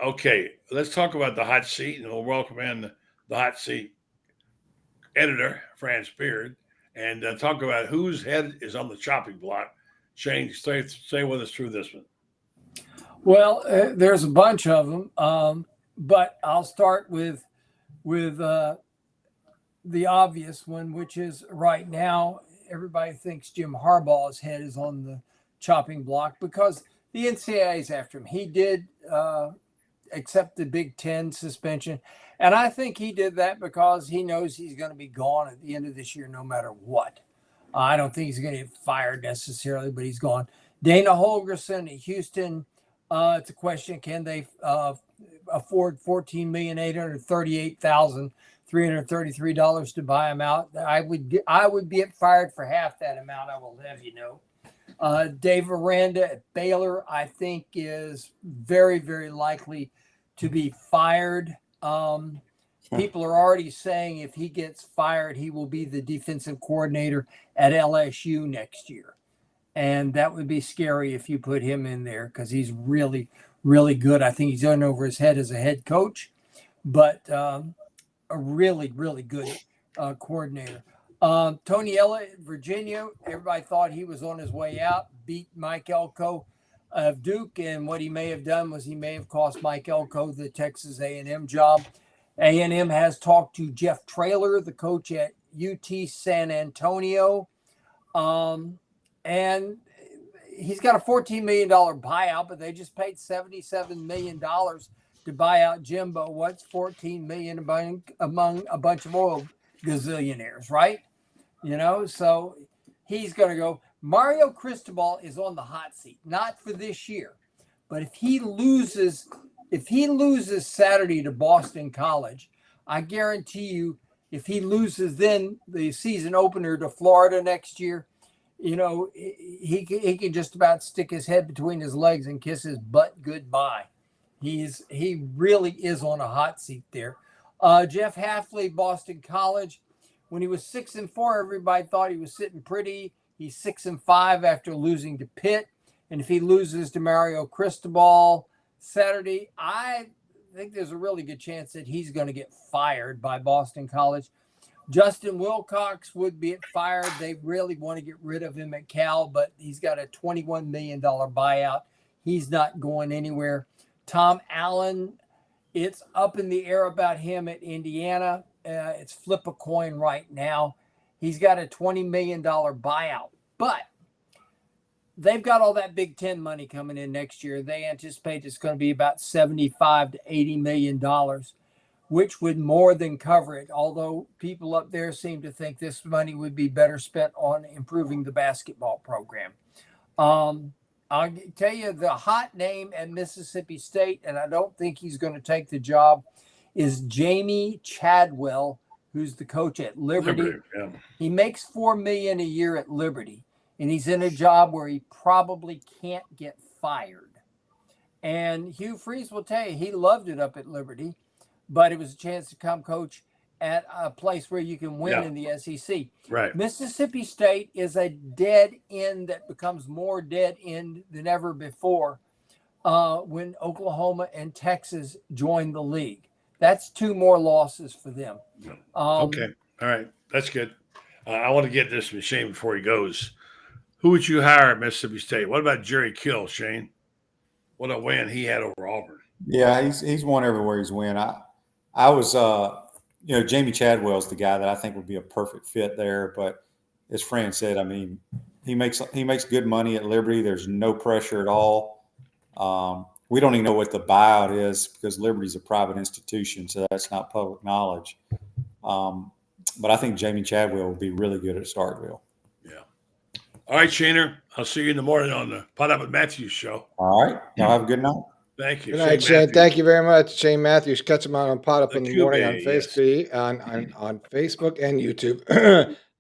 B: Okay, let's talk about the hot seat, and we'll welcome in the hot seat editor, Franz Beard, and talk about whose head is on the chopping block. Shane, stay with us through this one.
L: Well, there's a bunch of them, but I'll start with the obvious one, which is right now everybody thinks Jim Harbaugh's head is on the chopping block because the NCAA is after him. He did accept the Big Ten suspension. And I think he did that because he knows he's going to be gone at the end of this year no matter what. I don't think he's going to get fired necessarily, but he's gone. Dana Holgerson at Houston, it's a question, can they afford $14,838,333 to buy him out? I would get fired for half that amount, I will have you know. Dave Aranda at Baylor, I think, is very, very likely to be fired. People are already saying if he gets fired, he will be the defensive coordinator at LSU next year. And that would be scary if you put him in there because he's really, really good. I think he's in over his head as a head coach, but a really, really good coordinator. Tony Elliott, Virginia, everybody thought he was on his way out, beat Mike Elko of Duke, and what he may have done was he may have cost Mike Elko the Texas A&M job. A&M has talked to Jeff Traylor, the coach at UT San Antonio, and he's got a $14 million buyout, but they just paid $77 million to buy out Jimbo. What's $14 million among a bunch of oil gazillionaires, right? You know, so he's going to go. Mario Cristobal is on the hot seat, not for this year, but if he loses Saturday to Boston College, I guarantee you, if he loses then the season opener to Florida next year, you know, he can just about stick his head between his legs and kiss his butt goodbye. He really is on a hot seat there. Jeff Hafley, Boston College. When he was 6-4, everybody thought he was sitting pretty. He's 6-5 after losing to Pitt. And if he loses to Mario Cristobal Saturday, I think there's a really good chance that he's going to get fired by Boston College. Justin Wilcox would be fired. They really want to get rid of him at Cal, but he's got a $21 million buyout. He's not going anywhere. Tom Allen, it's up in the air about him at Indiana. It's flip a coin right now. He's got a $20 million buyout, but they've got all that Big Ten money coming in next year. They anticipate it's going to be about $75 to $80 million, which would more than cover it. Although people up there seem to think this money would be better spent on improving the basketball program. I'll tell you the hot name at Mississippi State, and I don't think he's going to take the job, is Jamie Chadwell, who's the coach at Liberty.
B: Yeah.
L: He makes $4 million a year at Liberty, and he's in a job where he probably can't get fired. And Hugh Freeze will tell you he loved it up at Liberty, but it was a chance to come coach at a place where you can win in the SEC.
B: Right.
L: Mississippi State is a dead end that becomes more dead end than ever before when Oklahoma and Texas join the league. That's 2 more losses for them.
B: Okay. All right. That's good. I want to get this from Shane before he goes. Who would you hire at Mississippi State? What about Jerry Kill, Shane? What a win he had over Auburn.
I: Yeah, he's won everywhere he's won. I was Jamie Chadwell's the guy that I think would be a perfect fit there. But as Fran said, I mean, he makes good money at Liberty. There's no pressure at all. We don't even know what the buyout is because Liberty's a private institution, so that's not public knowledge. But I think Jamie Chadwell will be really good at Starkville.
B: Yeah. All right, Shaner. I'll see you in the morning on the Pot Up with Matthews show.
I: All right. Y'all have a good night.
B: Thank you.
A: Good night, Shane. Thank you very much. Shane Matthews. Catch him on Pot Up in the morning on Facebook, on Facebook and YouTube.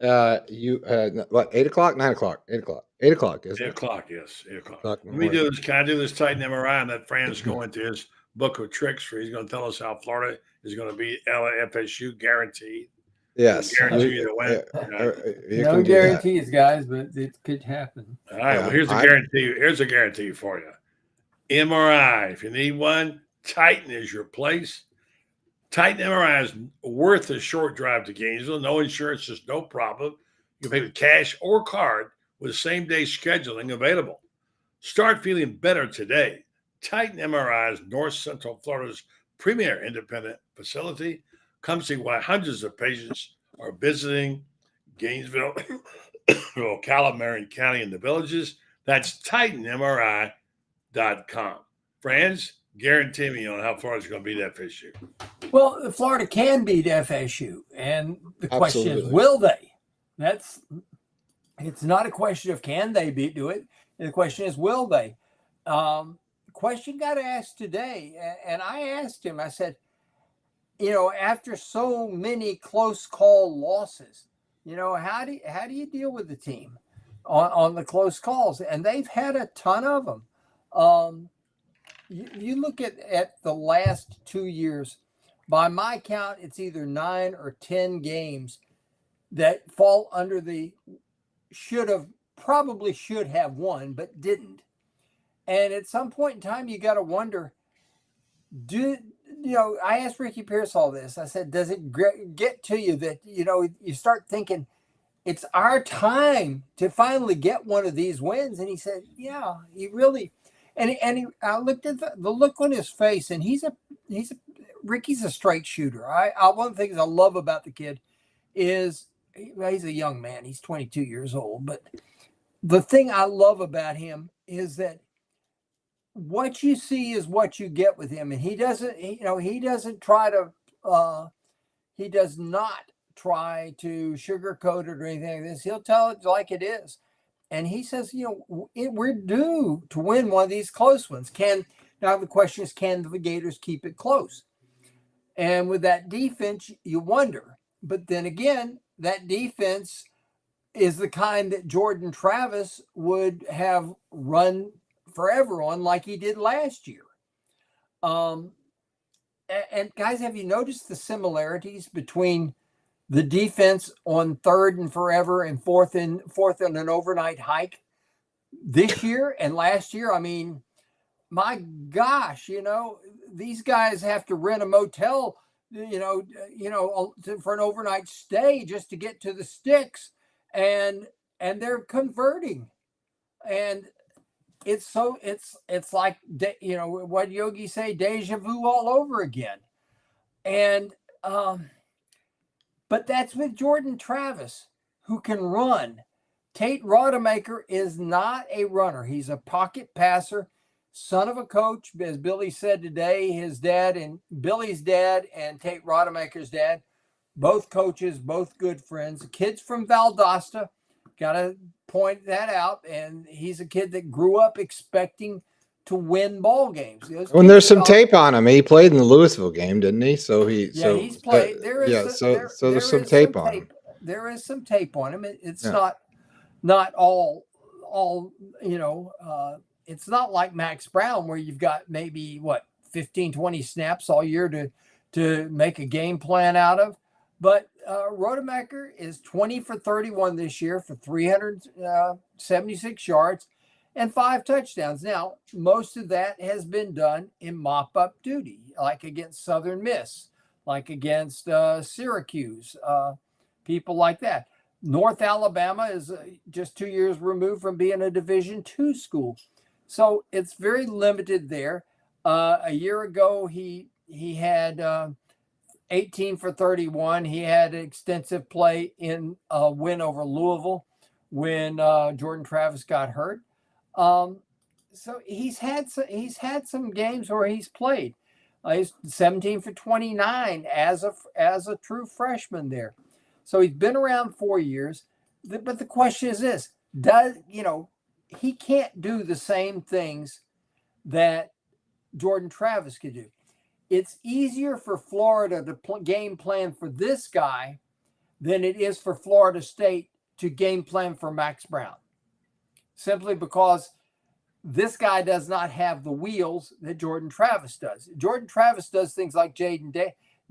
A: 8 o'clock, 9 o'clock, 8 o'clock. 8 o'clock, isn't it?
B: 8 o'clock, yes. 8 o'clock. Let me do this. Can I do this Titan MRI? And that Fran's going to his book of tricks where he's going to tell us how Florida is going to beat FSU, guaranteed.
A: Yes.
B: Guarantee you to win.
L: No guarantees, guys, but it could happen.
B: All right. Well, here's a guarantee. Here's a guarantee for you. MRI. If you need one, Titan is your place. Titan MRI is worth a short drive to Gainesville. No insurance, just no problem. You can pay with cash or card with same-day scheduling available. Start feeling better today. Titan MRI is North Central Florida's premier independent facility. Come see why hundreds of patients are visiting Gainesville, Ocala, Marion County, and the villages. That's TitanMRI.com. Franz, guarantee me on how Florida's going to beat FSU.
L: Well, Florida can beat FSU, and the question is,
A: Absolutely.
L: will they? It's not a question of can they do it. The question is, will they? The question got asked today, and I asked him, I said, after so many close call losses, how do you deal with the team on the close calls? And they've had a ton of them. You look at the last 2 years, by my count, it's either 9 or 10 games that fall under the probably should have won, but didn't. And at some point in time, you got to wonder, I asked Ricky Pearsall this. I said, does it get to you that, you start thinking it's our time to finally get one of these wins? And he said, yeah, he really, I looked at the look on his face, and Ricky's a straight shooter. One of the things I love about the kid is he's a young man. He's 22 years old. But the thing I love about him is that what you see is what you get with him. And he does not try to sugarcoat it or anything like this. He'll tell it like it is. And he says, we're due to win one of these close ones. Now the question is, can the Gators keep it close? And with that defense, you wonder. But then again, that defense is the kind that Jordan Travis would have run forever on, like he did last year. And guys, have you noticed the similarities between the defense on 3rd and forever and fourth and an overnight hike this year and last year? I mean, my gosh, these guys have to rent a motel, for an overnight stay just to get to the sticks, and they're converting. And it's like, what Yogi say, deja vu all over again. And, but that's with Jordan Travis, who can run. Tate Rodemaker is not a runner. He's a pocket passer, son of a coach. As Billy said today, Billy's dad and Tate Rodemaker's dad, both coaches, both good friends. Kids from Valdosta, got to point that out. And he's a kid that grew up expecting to win ball games.
A: When there's some tape on him, he played in the Louisville game, didn't he? He's
L: played.
A: There's some tape on him.
L: There is some tape on him. It's not all. It's not like Max Brown, where you've got maybe 15, 20 snaps all year to make a game plan out of. But Rodemaker is 20 for 31 this year for 376 yards and 5 touchdowns. Now, most of that has been done in mop-up duty, like against Southern Miss, like against Syracuse, people like that. North Alabama is just 2 years removed from being a Division II school. So it's very limited there. A year ago, he had 18 for 31. He had extensive play in a win over Louisville when Jordan Travis got hurt. So he's had some games where he's played. He's 17 for 29 as a true freshman there. So he's been around 4 years. But the question is this: he can't do the same things that Jordan Travis could do. It's easier for Florida to game plan for this guy than it is for Florida State to game plan for Max Brown, simply because this guy does not have the wheels that Jordan Travis does. Jordan Travis does things like Jaden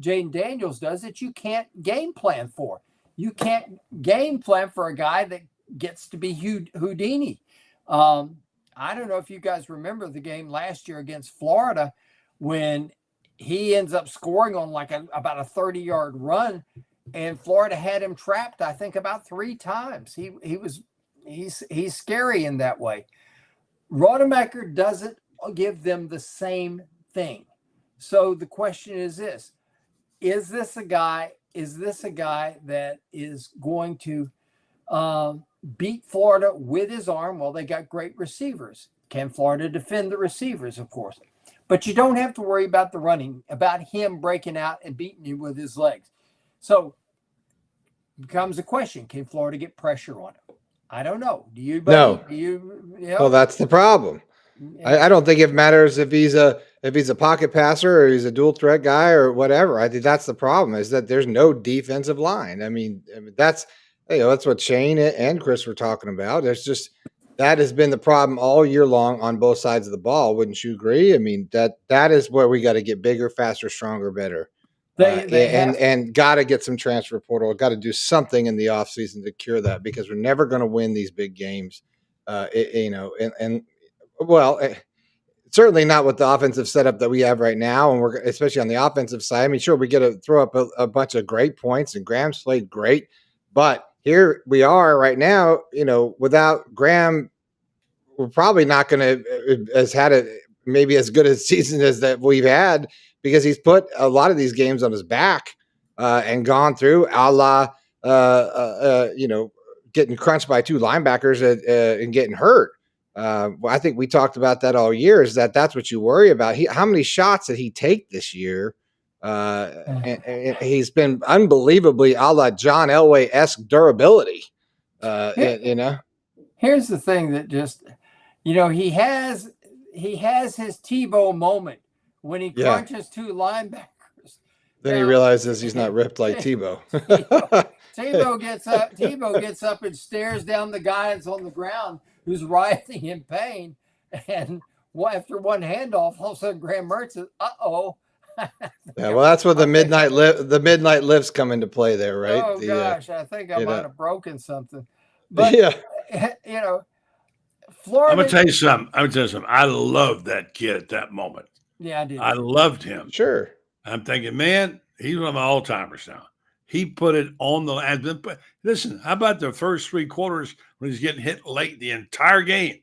L: Daniels does that you can't game plan for. You can't game plan for a guy that gets to be Houdini. I don't know if you guys remember the game last year against Florida when he ends up scoring on about a 30-yard run, and Florida had him trapped, I think, about 3 times. He's scary in that way. Rodemaker doesn't give them the same thing. So the question is this: is this a guy that is going to beat Florida with his arm? Well, they got great receivers. Can Florida defend the receivers? Of course. But you don't have to worry about the running, about him breaking out and beating you with his legs. So becomes a question: can Florida get pressure on him? I don't know. Do you? Buddy?
A: No.
L: Do you know?
A: Well, that's the problem. I don't think it matters if he's a pocket passer or he's a dual threat guy or whatever. I think that's the problem, is that there's no defensive line. I mean that's what Shane and Chris were talking about. There's just, that has been the problem all year long on both sides of the ball. Wouldn't you agree? I mean, that is where we got to get bigger, faster, stronger, better. And got to get some transfer portal. Got to do something in the offseason to cure that, because we're never going to win these big games. Certainly not with the offensive setup that we have right now, and we're especially on the offensive side. I mean, sure, we get to throw up a bunch of great points, and Graham's played great, but here we are right now. Without Graham, we're probably not going to has had it maybe as good a season as that we've had, because he's put a lot of these games on his back and gone through a la getting crunched by two linebackers and getting hurt. I think we talked about that all year, is that's what you worry about. How many shots did he take this year? And he's been unbelievably a la John Elway-esque durability.
L: Here's the thing that just, he has his Tebow moment when he crunches two linebackers.
A: Then he realizes he's not ripped like Tebow.
L: Tebow gets up and stares down the guy that's on the ground who's writhing in pain, and after one handoff, all of a sudden Graham Mertz says, "Uh-oh."
A: Yeah, well, that's where the midnight lifts come into play there, right?
L: Oh gosh, I think I might have broken something. But Florida.
B: I'm gonna tell you something. I loved that kid at that moment.
L: Yeah, I did.
B: I loved him.
A: Sure.
B: I'm thinking, man, he's one of my all-timers now. He put it on the line. Listen, how about the first three quarters when he's getting hit late the entire game?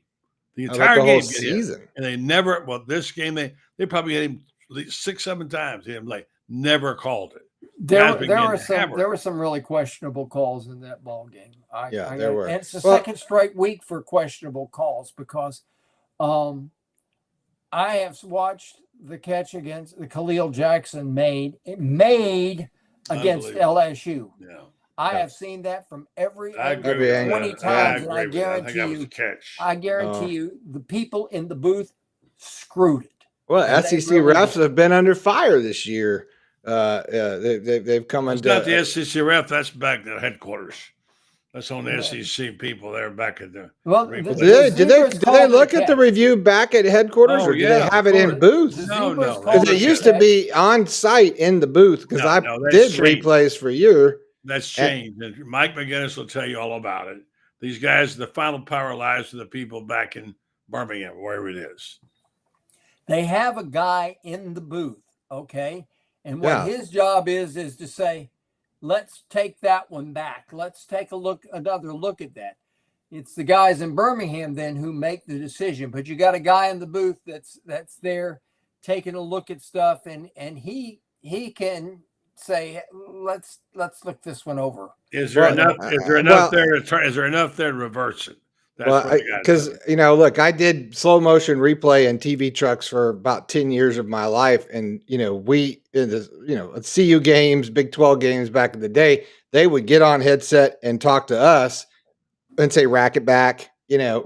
B: The entire
A: whole
B: game
A: season.
B: And they never, this game, they probably hit him 6-7 times. Hit him late. Never called it.
L: There were some really questionable calls in that ball game.
A: There were.
L: And it's the second straight week for questionable calls, because I have watched the catch against the Khalil Jackson made against LSU.
B: Yeah.
L: I have seen that from every
B: angle
L: 20 times, and I guarantee you, the people in the booth screwed it.
A: Well, SEC refs have been under fire this year. They've come
B: into. It's not the SEC ref. That's back at headquarters. That's on the SEC people there back at the.
L: Well,
A: did they look at the review back at headquarters, or do they have it in booth?
B: No.
A: Because it used to be on site in the booth. Because I did replays for you.
B: That's changed. And Mike McGinnis will tell you all about it. These guys, the final power lies to the people back in Birmingham, wherever it is.
L: They have a guy in the booth, okay, and what his job is to say, let's take that one back. Let's take another look at that. It's the guys in Birmingham then who make the decision, but you got a guy in the booth that's there taking a look at stuff, and he can say, let's look this one over.
B: Is there enough there to reverse it?
A: Because look, I did slow motion replay and TV trucks for about 10 years of my life, and we in the CU games, Big 12 games back in the day, they would get on headset and talk to us and say rack it back,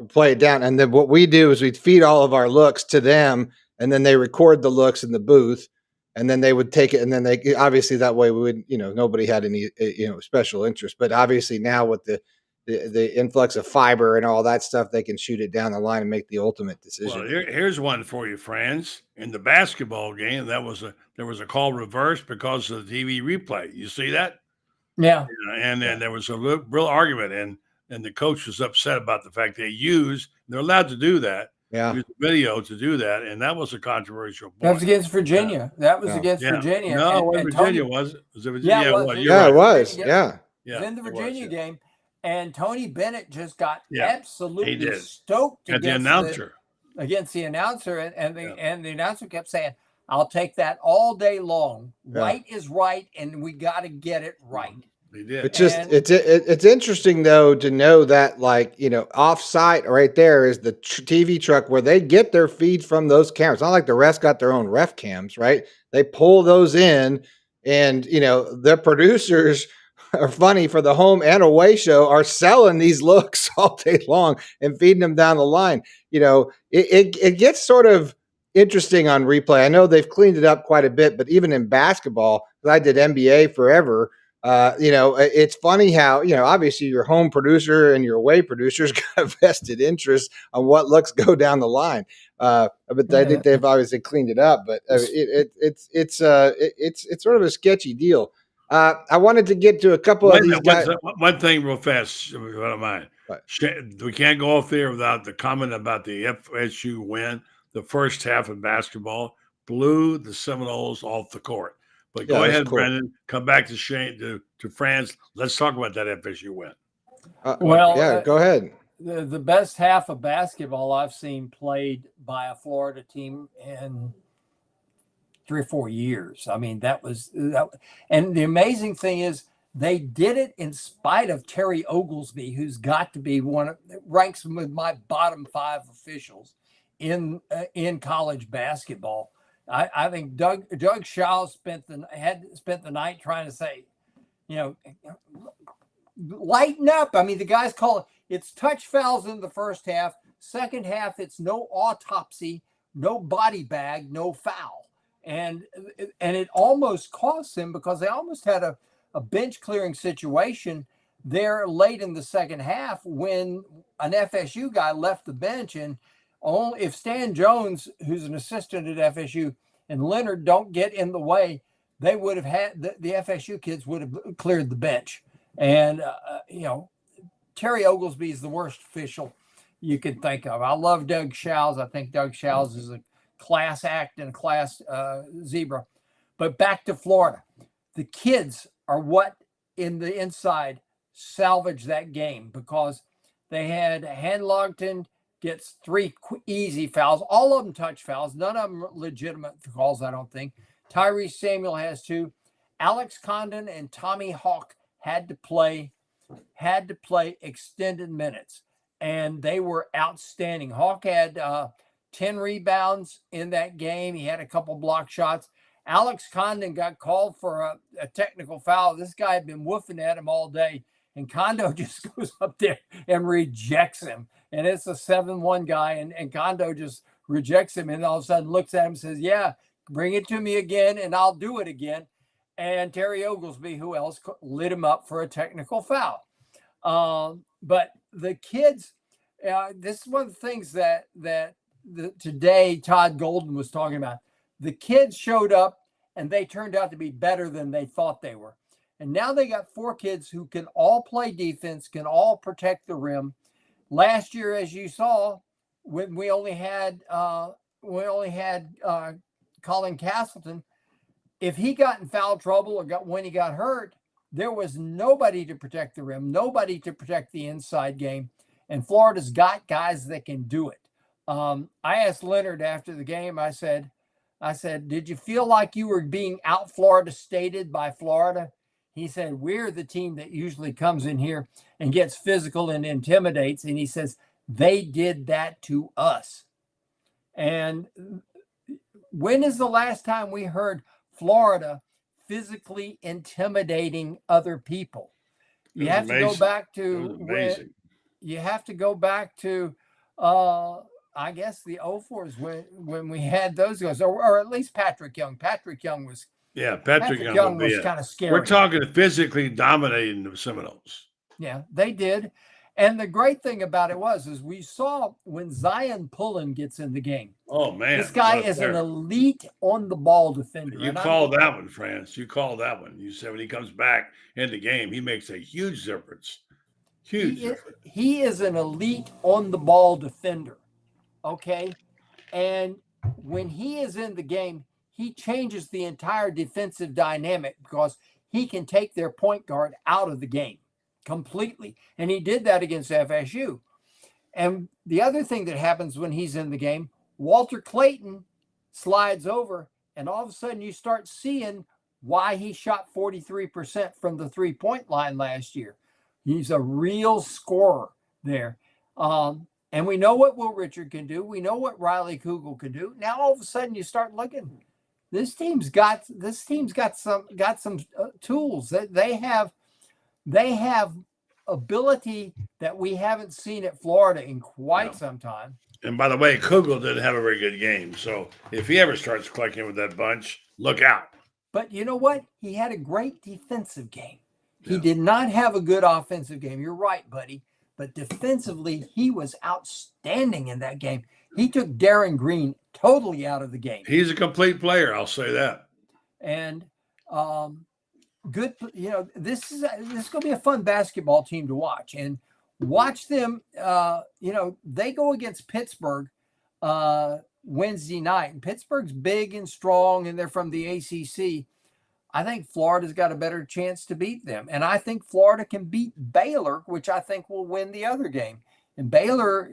A: play it down, and then what we do is we'd feed all of our looks to them, and then they record the looks in the booth, and then they would take it, and then they obviously that way we would nobody had any special interest, but obviously now with the influx of fiber and all that stuff, they can shoot it down the line and make the ultimate decision.
B: Well, here's one for you, Franz. In the basketball game, there was a call reversed because of the TV replay. You see that?
L: Yeah.
B: And then there was a real argument, and the coach was upset about the fact they're allowed to do that.
A: Yeah.
B: Use video to do that, and that was a controversial point.
L: That was against Virginia. Virginia.
B: No, it wasn't Virginia, was it? Was it Virginia?
L: Yeah, it was.
A: It was. Yeah.
L: It was in the Virginia game. And Tony Bennett just got absolutely stoked
B: at the announcer.
L: Against the announcer, and the announcer kept saying, "I'll take that all day long. Right is right, and we got to get it right."
B: They did.
A: It's just it's interesting though to know that, like, off site right there is the TV truck where they get their feeds from those cameras. It's not like the rest got their own ref cams, right? They pull those in, and the producers are funny for the home and away show are selling these looks all day long and feeding them down the line. It gets sort of interesting on replay. I know they've cleaned it up quite a bit, but even in basketball, because I did NBA forever. It's funny how, obviously your home producer and your away producers got a vested interest on what looks go down the line. But I think they've obviously cleaned it up, but it's sort of a sketchy deal. I wanted to get to a couple of these guys.
B: One thing real fast, if you don't mind. We can't go off there without the comment about the FSU win. The first half of basketball blew the Seminoles off the court. But go ahead, cool. Brenden. Come back to Shane to Franz. Let's talk about that FSU win.
A: Go ahead.
L: The best half of basketball I've seen played by a Florida team in 3 or 4 years. I mean, that was. And the amazing thing is, they did it in spite of Terry Oglesby, who's got to be ranks with my bottom 5 officials in college basketball. I think Doug Shaw spent the night trying to say, lighten up. I mean, the guys call it's touch fouls in the first half. Second half, it's no autopsy, no body bag, no foul. And it almost cost him, because they almost had a bench clearing situation there late in the second half when an FSU guy left the bench, and only if Stan Jones, who's an assistant at FSU, and Leonard don't get in the way, they would have had the FSU kids would have cleared the bench. And Terry Oglesby is the worst official you could think of. I love Doug Shows. I think Doug Shows is a class act and a class zebra. But back to Florida, the kids are what in the inside salvaged that game, because they had Hanlogton gets 3 easy fouls, all of them touch fouls, none of them legitimate calls, I don't think. Tyrese Samuel has 2. Alex Condon and Tommy Hawk had to play extended minutes, and they were outstanding. Hawk had 10 rebounds in that game. He had a couple block shots. Alex Condon got called for a technical foul. This guy had been woofing at him all day, and Kondo just goes up there and rejects him. And it's a 7-1 guy, and Kondo just rejects him, and all of a sudden looks at him and says, yeah, bring it to me again, and I'll do it again. And Terry Oglesby, who else, lit him up for a technical foul. But the kids, this is one of the things that today Todd Golden was talking about. The kids showed up, and they turned out to be better than they thought they were. And now they got 4 kids who can all play defense, can all protect the rim. Last year, as you saw, when we only had Colin Castleton, if he got in foul trouble or when he got hurt, there was nobody to protect the rim, nobody to protect the inside game. And Florida's got guys that can do it. I asked Leonard after the game, I said, did you feel like you were being out Florida Stated by Florida? He said, we're the team that usually comes in here and gets physical and intimidates. And he says, they did that to us. And when is the last time we heard Florida physically intimidating other people? You have to go back to I guess the 04s when we had those guys, or at least Patrick Young. Patrick Young was was kind of scary.
B: We're talking physically dominating the Seminoles.
L: Yeah, they did. And the great thing about it is we saw when Zion Pullen gets in the game.
B: Oh, man.
L: This guy is an elite on-the-ball defender.
B: You called that one, Franz. You called that one. You said when he comes back in the game, he makes a huge difference.
L: He is an elite on-the-ball defender, okay? And when he is in the game, he changes the entire defensive dynamic because he can take their point guard out of the game completely. And he did that against FSU. And the other thing that happens when he's in the game, Walter Clayton slides over, and all of a sudden you start seeing why he shot 43% from the 3-point line last year. He's a real scorer there. And we know what Will Richard can do. We know what Riley Kugel can do. Now all of a sudden you start looking. This team's got some tools that they have ability that we haven't seen at Florida in quite some time.
B: And by the way, Kugel didn't have a very good game. So if he ever starts clicking with that bunch, look out.
L: But you know what? He had a great defensive game. He did not have a good offensive game. You're right, buddy. But defensively, he was outstanding in that game. He took Darren Green totally out of the game.
B: He's a complete player. I'll say that.
L: And good. This is going to be a fun basketball team to watch. And watch them. They go against Pittsburgh Wednesday night. And Pittsburgh's big and strong, and they're from the ACC. I think Florida's got a better chance to beat them. And I think Florida can beat Baylor, which I think will win the other game. And Baylor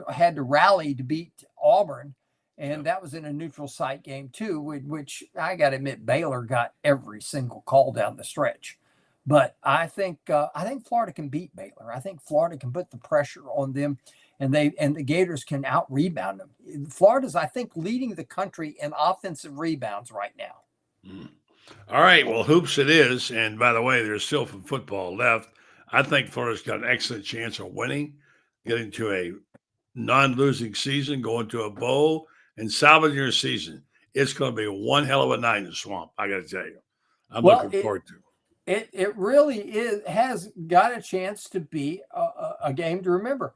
L: had to rally to beat Auburn. And that was in a neutral site game too, which I got to admit, Baylor got every single call down the stretch. But I think Florida can beat Baylor. I think Florida can put the pressure on them, and the Gators can out-rebound them. Florida's, I think, leading the country in offensive rebounds right now.
B: Mm. All right, well, hoops it is. And by the way, there's still some football left. I think Florida's got an excellent chance of winning, getting to a non-losing season, going to a bowl, and salvaging your season. It's going to be one hell of a night in the swamp, I got to tell you. I'm looking forward to it.
L: It really has got a chance to be a game to remember.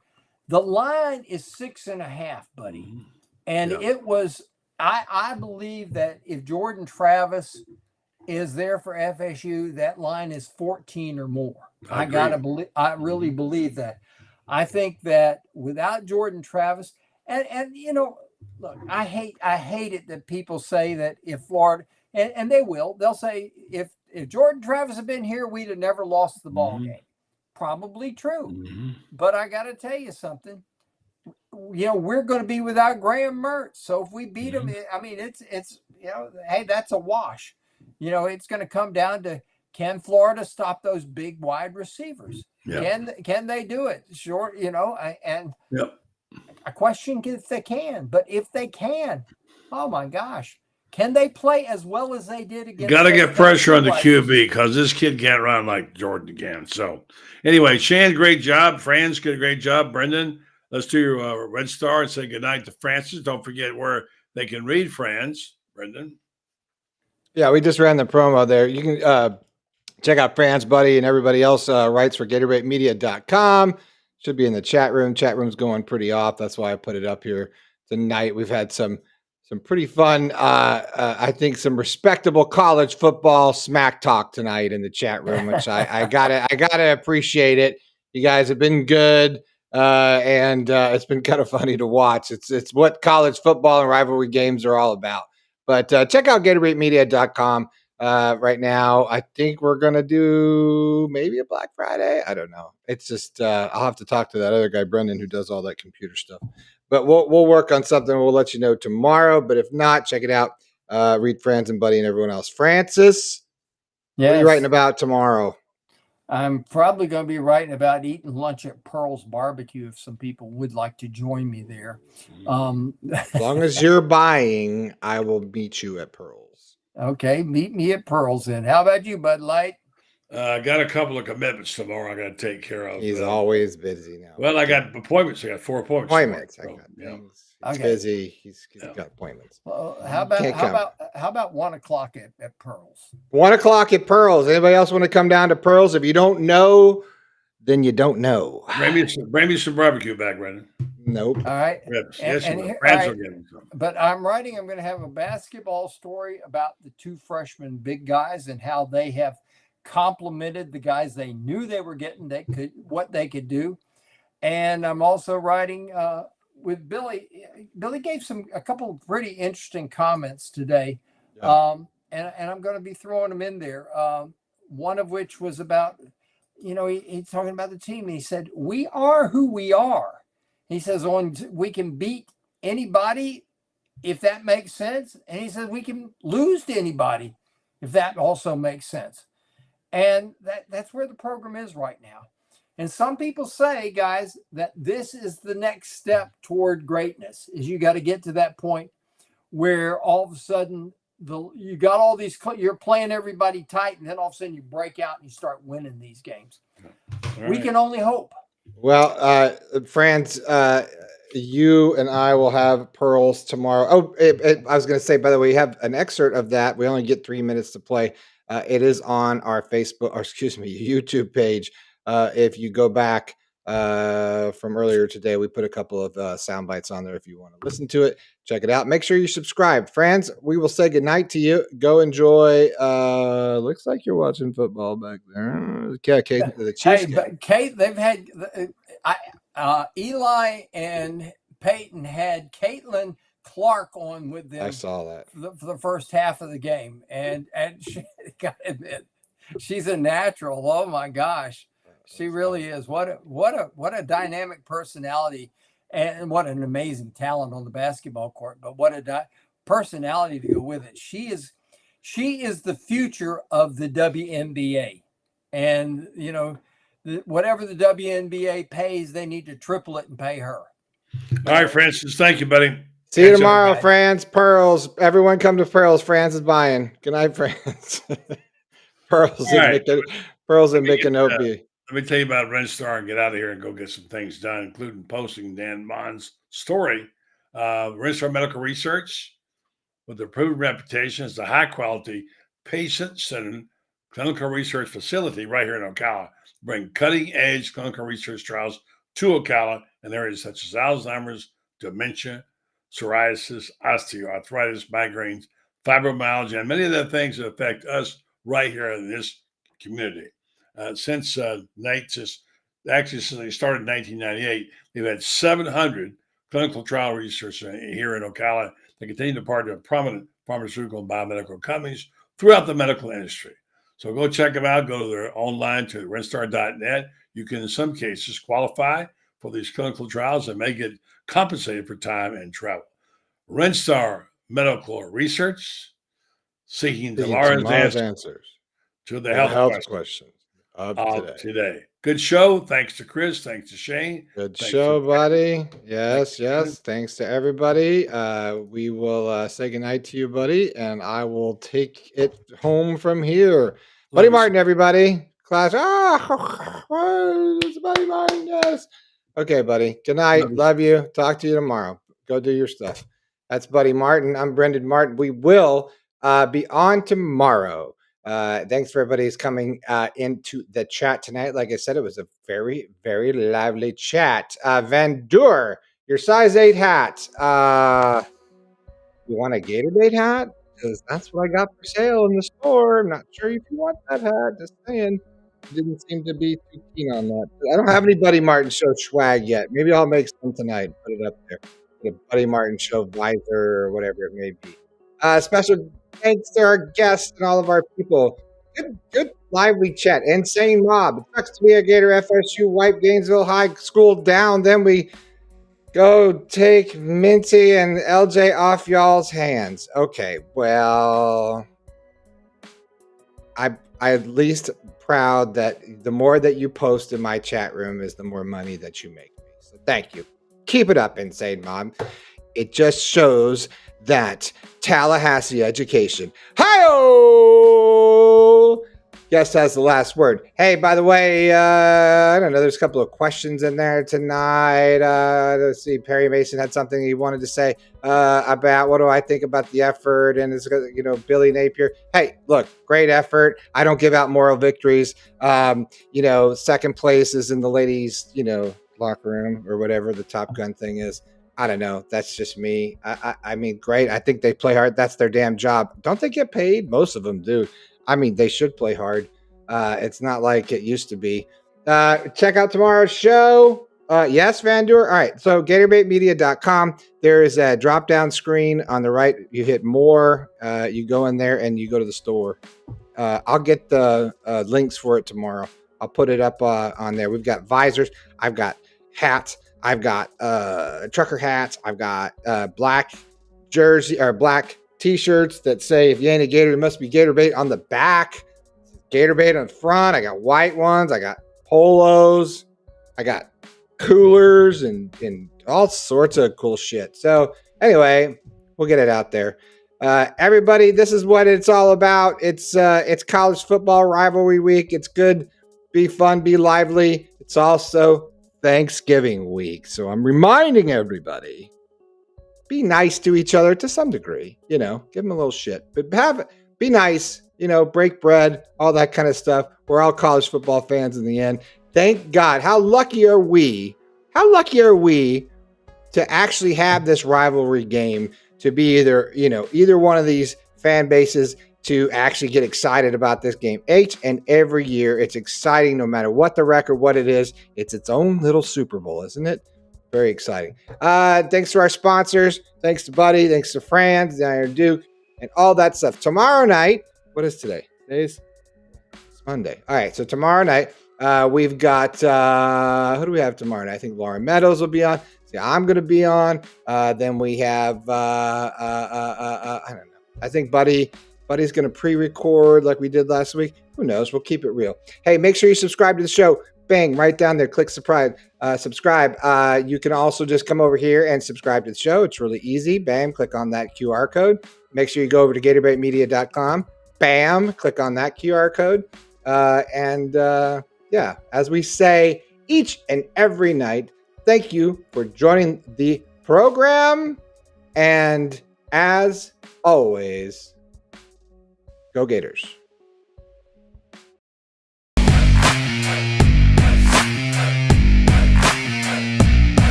L: The line is 6.5, buddy. Mm-hmm. And it was, I believe that if Jordan Travis is there for FSU, that line is 14 or more. I really believe that. I think that without Jordan Travis, and look, I hate it that people say that if Florida, and they'll say if Jordan Travis had been here, we'd have never lost the ball game. Probably true. Mm-hmm. But I got to tell you something. We're going to be without Graham Mertz. So if we beat him, I mean, it's hey, that's a wash. It's going to come down to, can Florida stop those big wide receivers? Yep. Can they do it? Sure, and I question if they can. But if they can, oh my gosh, can they play as well as they did against?
B: Got to get pressure on the QB because this kid can't run like Jordan can. So anyway, Shan, great job. Franz, did a great job. Brendan, let's do your Red Star and say goodnight to Francis. Don't forget where they can read Franz. Brendan.
A: Yeah, we just ran the promo there. You can check out Franz, buddy, and everybody else writes for GatorbaitMedia.com. Should be in the chat room. Chat room's going pretty off. That's why I put it up here tonight. We've had some pretty fun, I think some respectable college football smack talk tonight in the chat room, which I gotta appreciate it. You guys have been good, and it's been kind of funny to watch. It's what college football and rivalry games are all about. But check out GatorbaitMedia.com right now. I think we're going to do maybe a Black Friday. I don't know. It's just I'll have to talk to that other guy, Brenden, who does all that computer stuff. But we'll work on something. We'll let you know tomorrow. But if not, check it out. Read Franz and Buddy and everyone else. Francis, what are you writing about tomorrow?
L: I'm probably going to be writing about eating lunch at Pearl's Barbecue if some people would like to join me there.
A: As long as you're buying, I will meet you at Pearl's.
L: Okay, meet me at Pearl's then. How about you, Bud Light?
B: I got a couple of commitments tomorrow I got to take care of.
A: He's always busy now.
B: Well, I got appointments. I got 4 appointments.
A: I got He's busy. He's got appointments.
L: Well, how about 1 o'clock at Pearl's?
A: 1 o'clock at Pearl's. Anybody else want to come down to Pearl's? If you don't know, then you don't know.
B: Bring me some barbecue back, Brendan.
A: Nope.
L: All right. But I'm going to have a basketball story about the 2 freshman big guys and how they have complimented the guys they knew they were getting, what they could do. And I'm also writing with Billy. Billy gave a couple of pretty interesting comments today. Yeah. And I'm going to be throwing them in there. One of which was about, he's talking about the team. He said, we are who we are. He says, we can beat anybody if that makes sense. And he says, we can lose to anybody if that also makes sense. And that's where the program is right now. And some people say, guys, that this is the next step toward greatness, is you got to get to that point where all of a sudden you got all these, you're playing everybody tight, and then all of a sudden you break out and you start winning these games. We can only hope.
A: Well, Franz, you and I will have pearls tomorrow. Oh, I was going to say, by the way, we have an excerpt of that. We only get 3 minutes to play. It is on our YouTube page. If you go back from earlier today, we put a couple of sound bites on there. If you want to listen to it, check it out. Make sure you subscribe. Franz, we will say goodnight to you. Go enjoy. Looks like you're watching football back there. Yeah, Kate, the Chiefs.
L: Hey, but Kate, they've had Eli and Peyton had Caitlin Clark on with them.
A: I saw that
L: for the first half of the game, and she, gotta admit, she's a natural. Oh my gosh, she really is. What a dynamic personality, and what an amazing talent on the basketball court. But what a personality to go with it. She is the future of the WNBA, and you know, whatever the WNBA pays, they need to triple it and pay her.
B: All right, Francis. Thank you, buddy.
A: See you tomorrow, Franz. Pearls. Everyone come to Pearls. Franz is buying. Good night, Franz. Pearls and Micanopy.
B: Let me tell you about Renstar and get out of here and go get some things done, including posting Dan Mond's story. Renstar Medical Research, with a proven reputation as a high-quality, patient-centered clinical research facility right here in Ocala. Bring cutting-edge clinical research trials to Ocala in areas such as Alzheimer's, dementia, psoriasis, osteoarthritis, migraines, fibromyalgia, and many of the things that affect us right here in this community. Since they started in 1998, they've had 700 clinical trial research here in Ocala. They continue to partner with prominent pharmaceutical and biomedical companies throughout the medical industry. So go check them out. Go to their online to renstar.net. You can, in some cases, qualify for these clinical trials and may get compensated for time and travel. Renstar Medical Research, seeking tomorrow's answers to the health questions of today. Good show. Thanks to Chris. Thanks to Shane.
A: Good show, buddy. Yes. Thanks to everybody. We will say goodnight to you, buddy, and I will take it home from here. Buddy Martin, everybody. Class. It's Buddy Martin. Yes. Okay, buddy. Good night. Love you. Talk to you tomorrow. Go do your stuff. That's Buddy Martin. I'm Brenden Martin. We will be on tomorrow. Thanks for everybody who's coming into the chat tonight. Like I said, it was a very, very lively chat. Van Door, your size 8 hat. You want a Gatorade hat? Because that's what I got for sale in the store. I'm not sure if you want that hat. Just saying. Didn't seem to be too keen on that. I don't have any Buddy Martin Show swag yet. Maybe I'll make some tonight. Put it up there. The Buddy Martin Show visor or whatever it may be. Special thanks to our guests and all of our people. Good lively chat. Insane mob. It sucks to be a Gator. FSU wipe Gainesville High School down. Then we go take Minty and LJ off y'all's hands. Okay, well, I at least proud that the more that you post in my chat room is the more money that you make me. So thank you. Keep it up, Insane Mob. It just shows that Tallahassee education. Hi-oh! Guest has the last word. Hey, by the way, I don't know. There's a couple of questions in there tonight. Let's see. Perry Mason had something he wanted to say about what do I think about the effort, and it's, Billy Napier. Hey, look, great effort. I don't give out moral victories. Second place is in the ladies, locker room or whatever the Top Gun thing is. I don't know. That's just me. I mean, great. I think they play hard. That's their damn job. Don't they get paid? Most of them do. I mean, they should play hard. It's not like it used to be. Check out tomorrow's show. Yes, Van Door. All right. So GatorbaitMedia.com. There is a drop-down screen on the right. You hit more. You go in there and you go to the store. I'll get the links for it tomorrow. I'll put it up on there. We've got visors. I've got hats. I've got trucker hats. I've got black jersey or black t-shirts that say, if you ain't a Gator, you must be Gator bait on the back. Gator bait on the front. I got white ones. I got polos. I got coolers and all sorts of cool shit. So anyway, we'll get it out there. Everybody, this is what it's all about. It's college football rivalry week. It's good. Be fun, be lively. It's also Thanksgiving week. So I'm reminding everybody, be nice to each other to some degree, give them a little shit, but be nice, break bread, all that kind of stuff. We're all college football fans in the end. Thank God. How lucky are we to actually have this rivalry game, to be either one of these fan bases to actually get excited about this game. Each and every year, it's exciting no matter what the record, what it is. It's its own little Super Bowl, isn't it? Very exciting. Thanks to our sponsors. Thanks to Buddy. Thanks to Franz, Iron Duke, and all that stuff. Tomorrow night, what is today? It's Monday. All right, so tomorrow night, we've got, who do we have tomorrow night? I think Lauren Meadows will be on. See, I'm going to be on. Then we have, I don't know. I think Buddy's going to pre-record like we did last week. Who knows? We'll keep it real. Hey, make sure you subscribe to the show. Bang, right down there. Click subscribe. You can also just come over here and subscribe to the show. It's really easy. Bam, click on that QR code. Make sure you go over to GatorBaitMedia.com. Bam, click on that QR code. Yeah, as we say each and every night, thank you for joining the program. And as always, go Gators.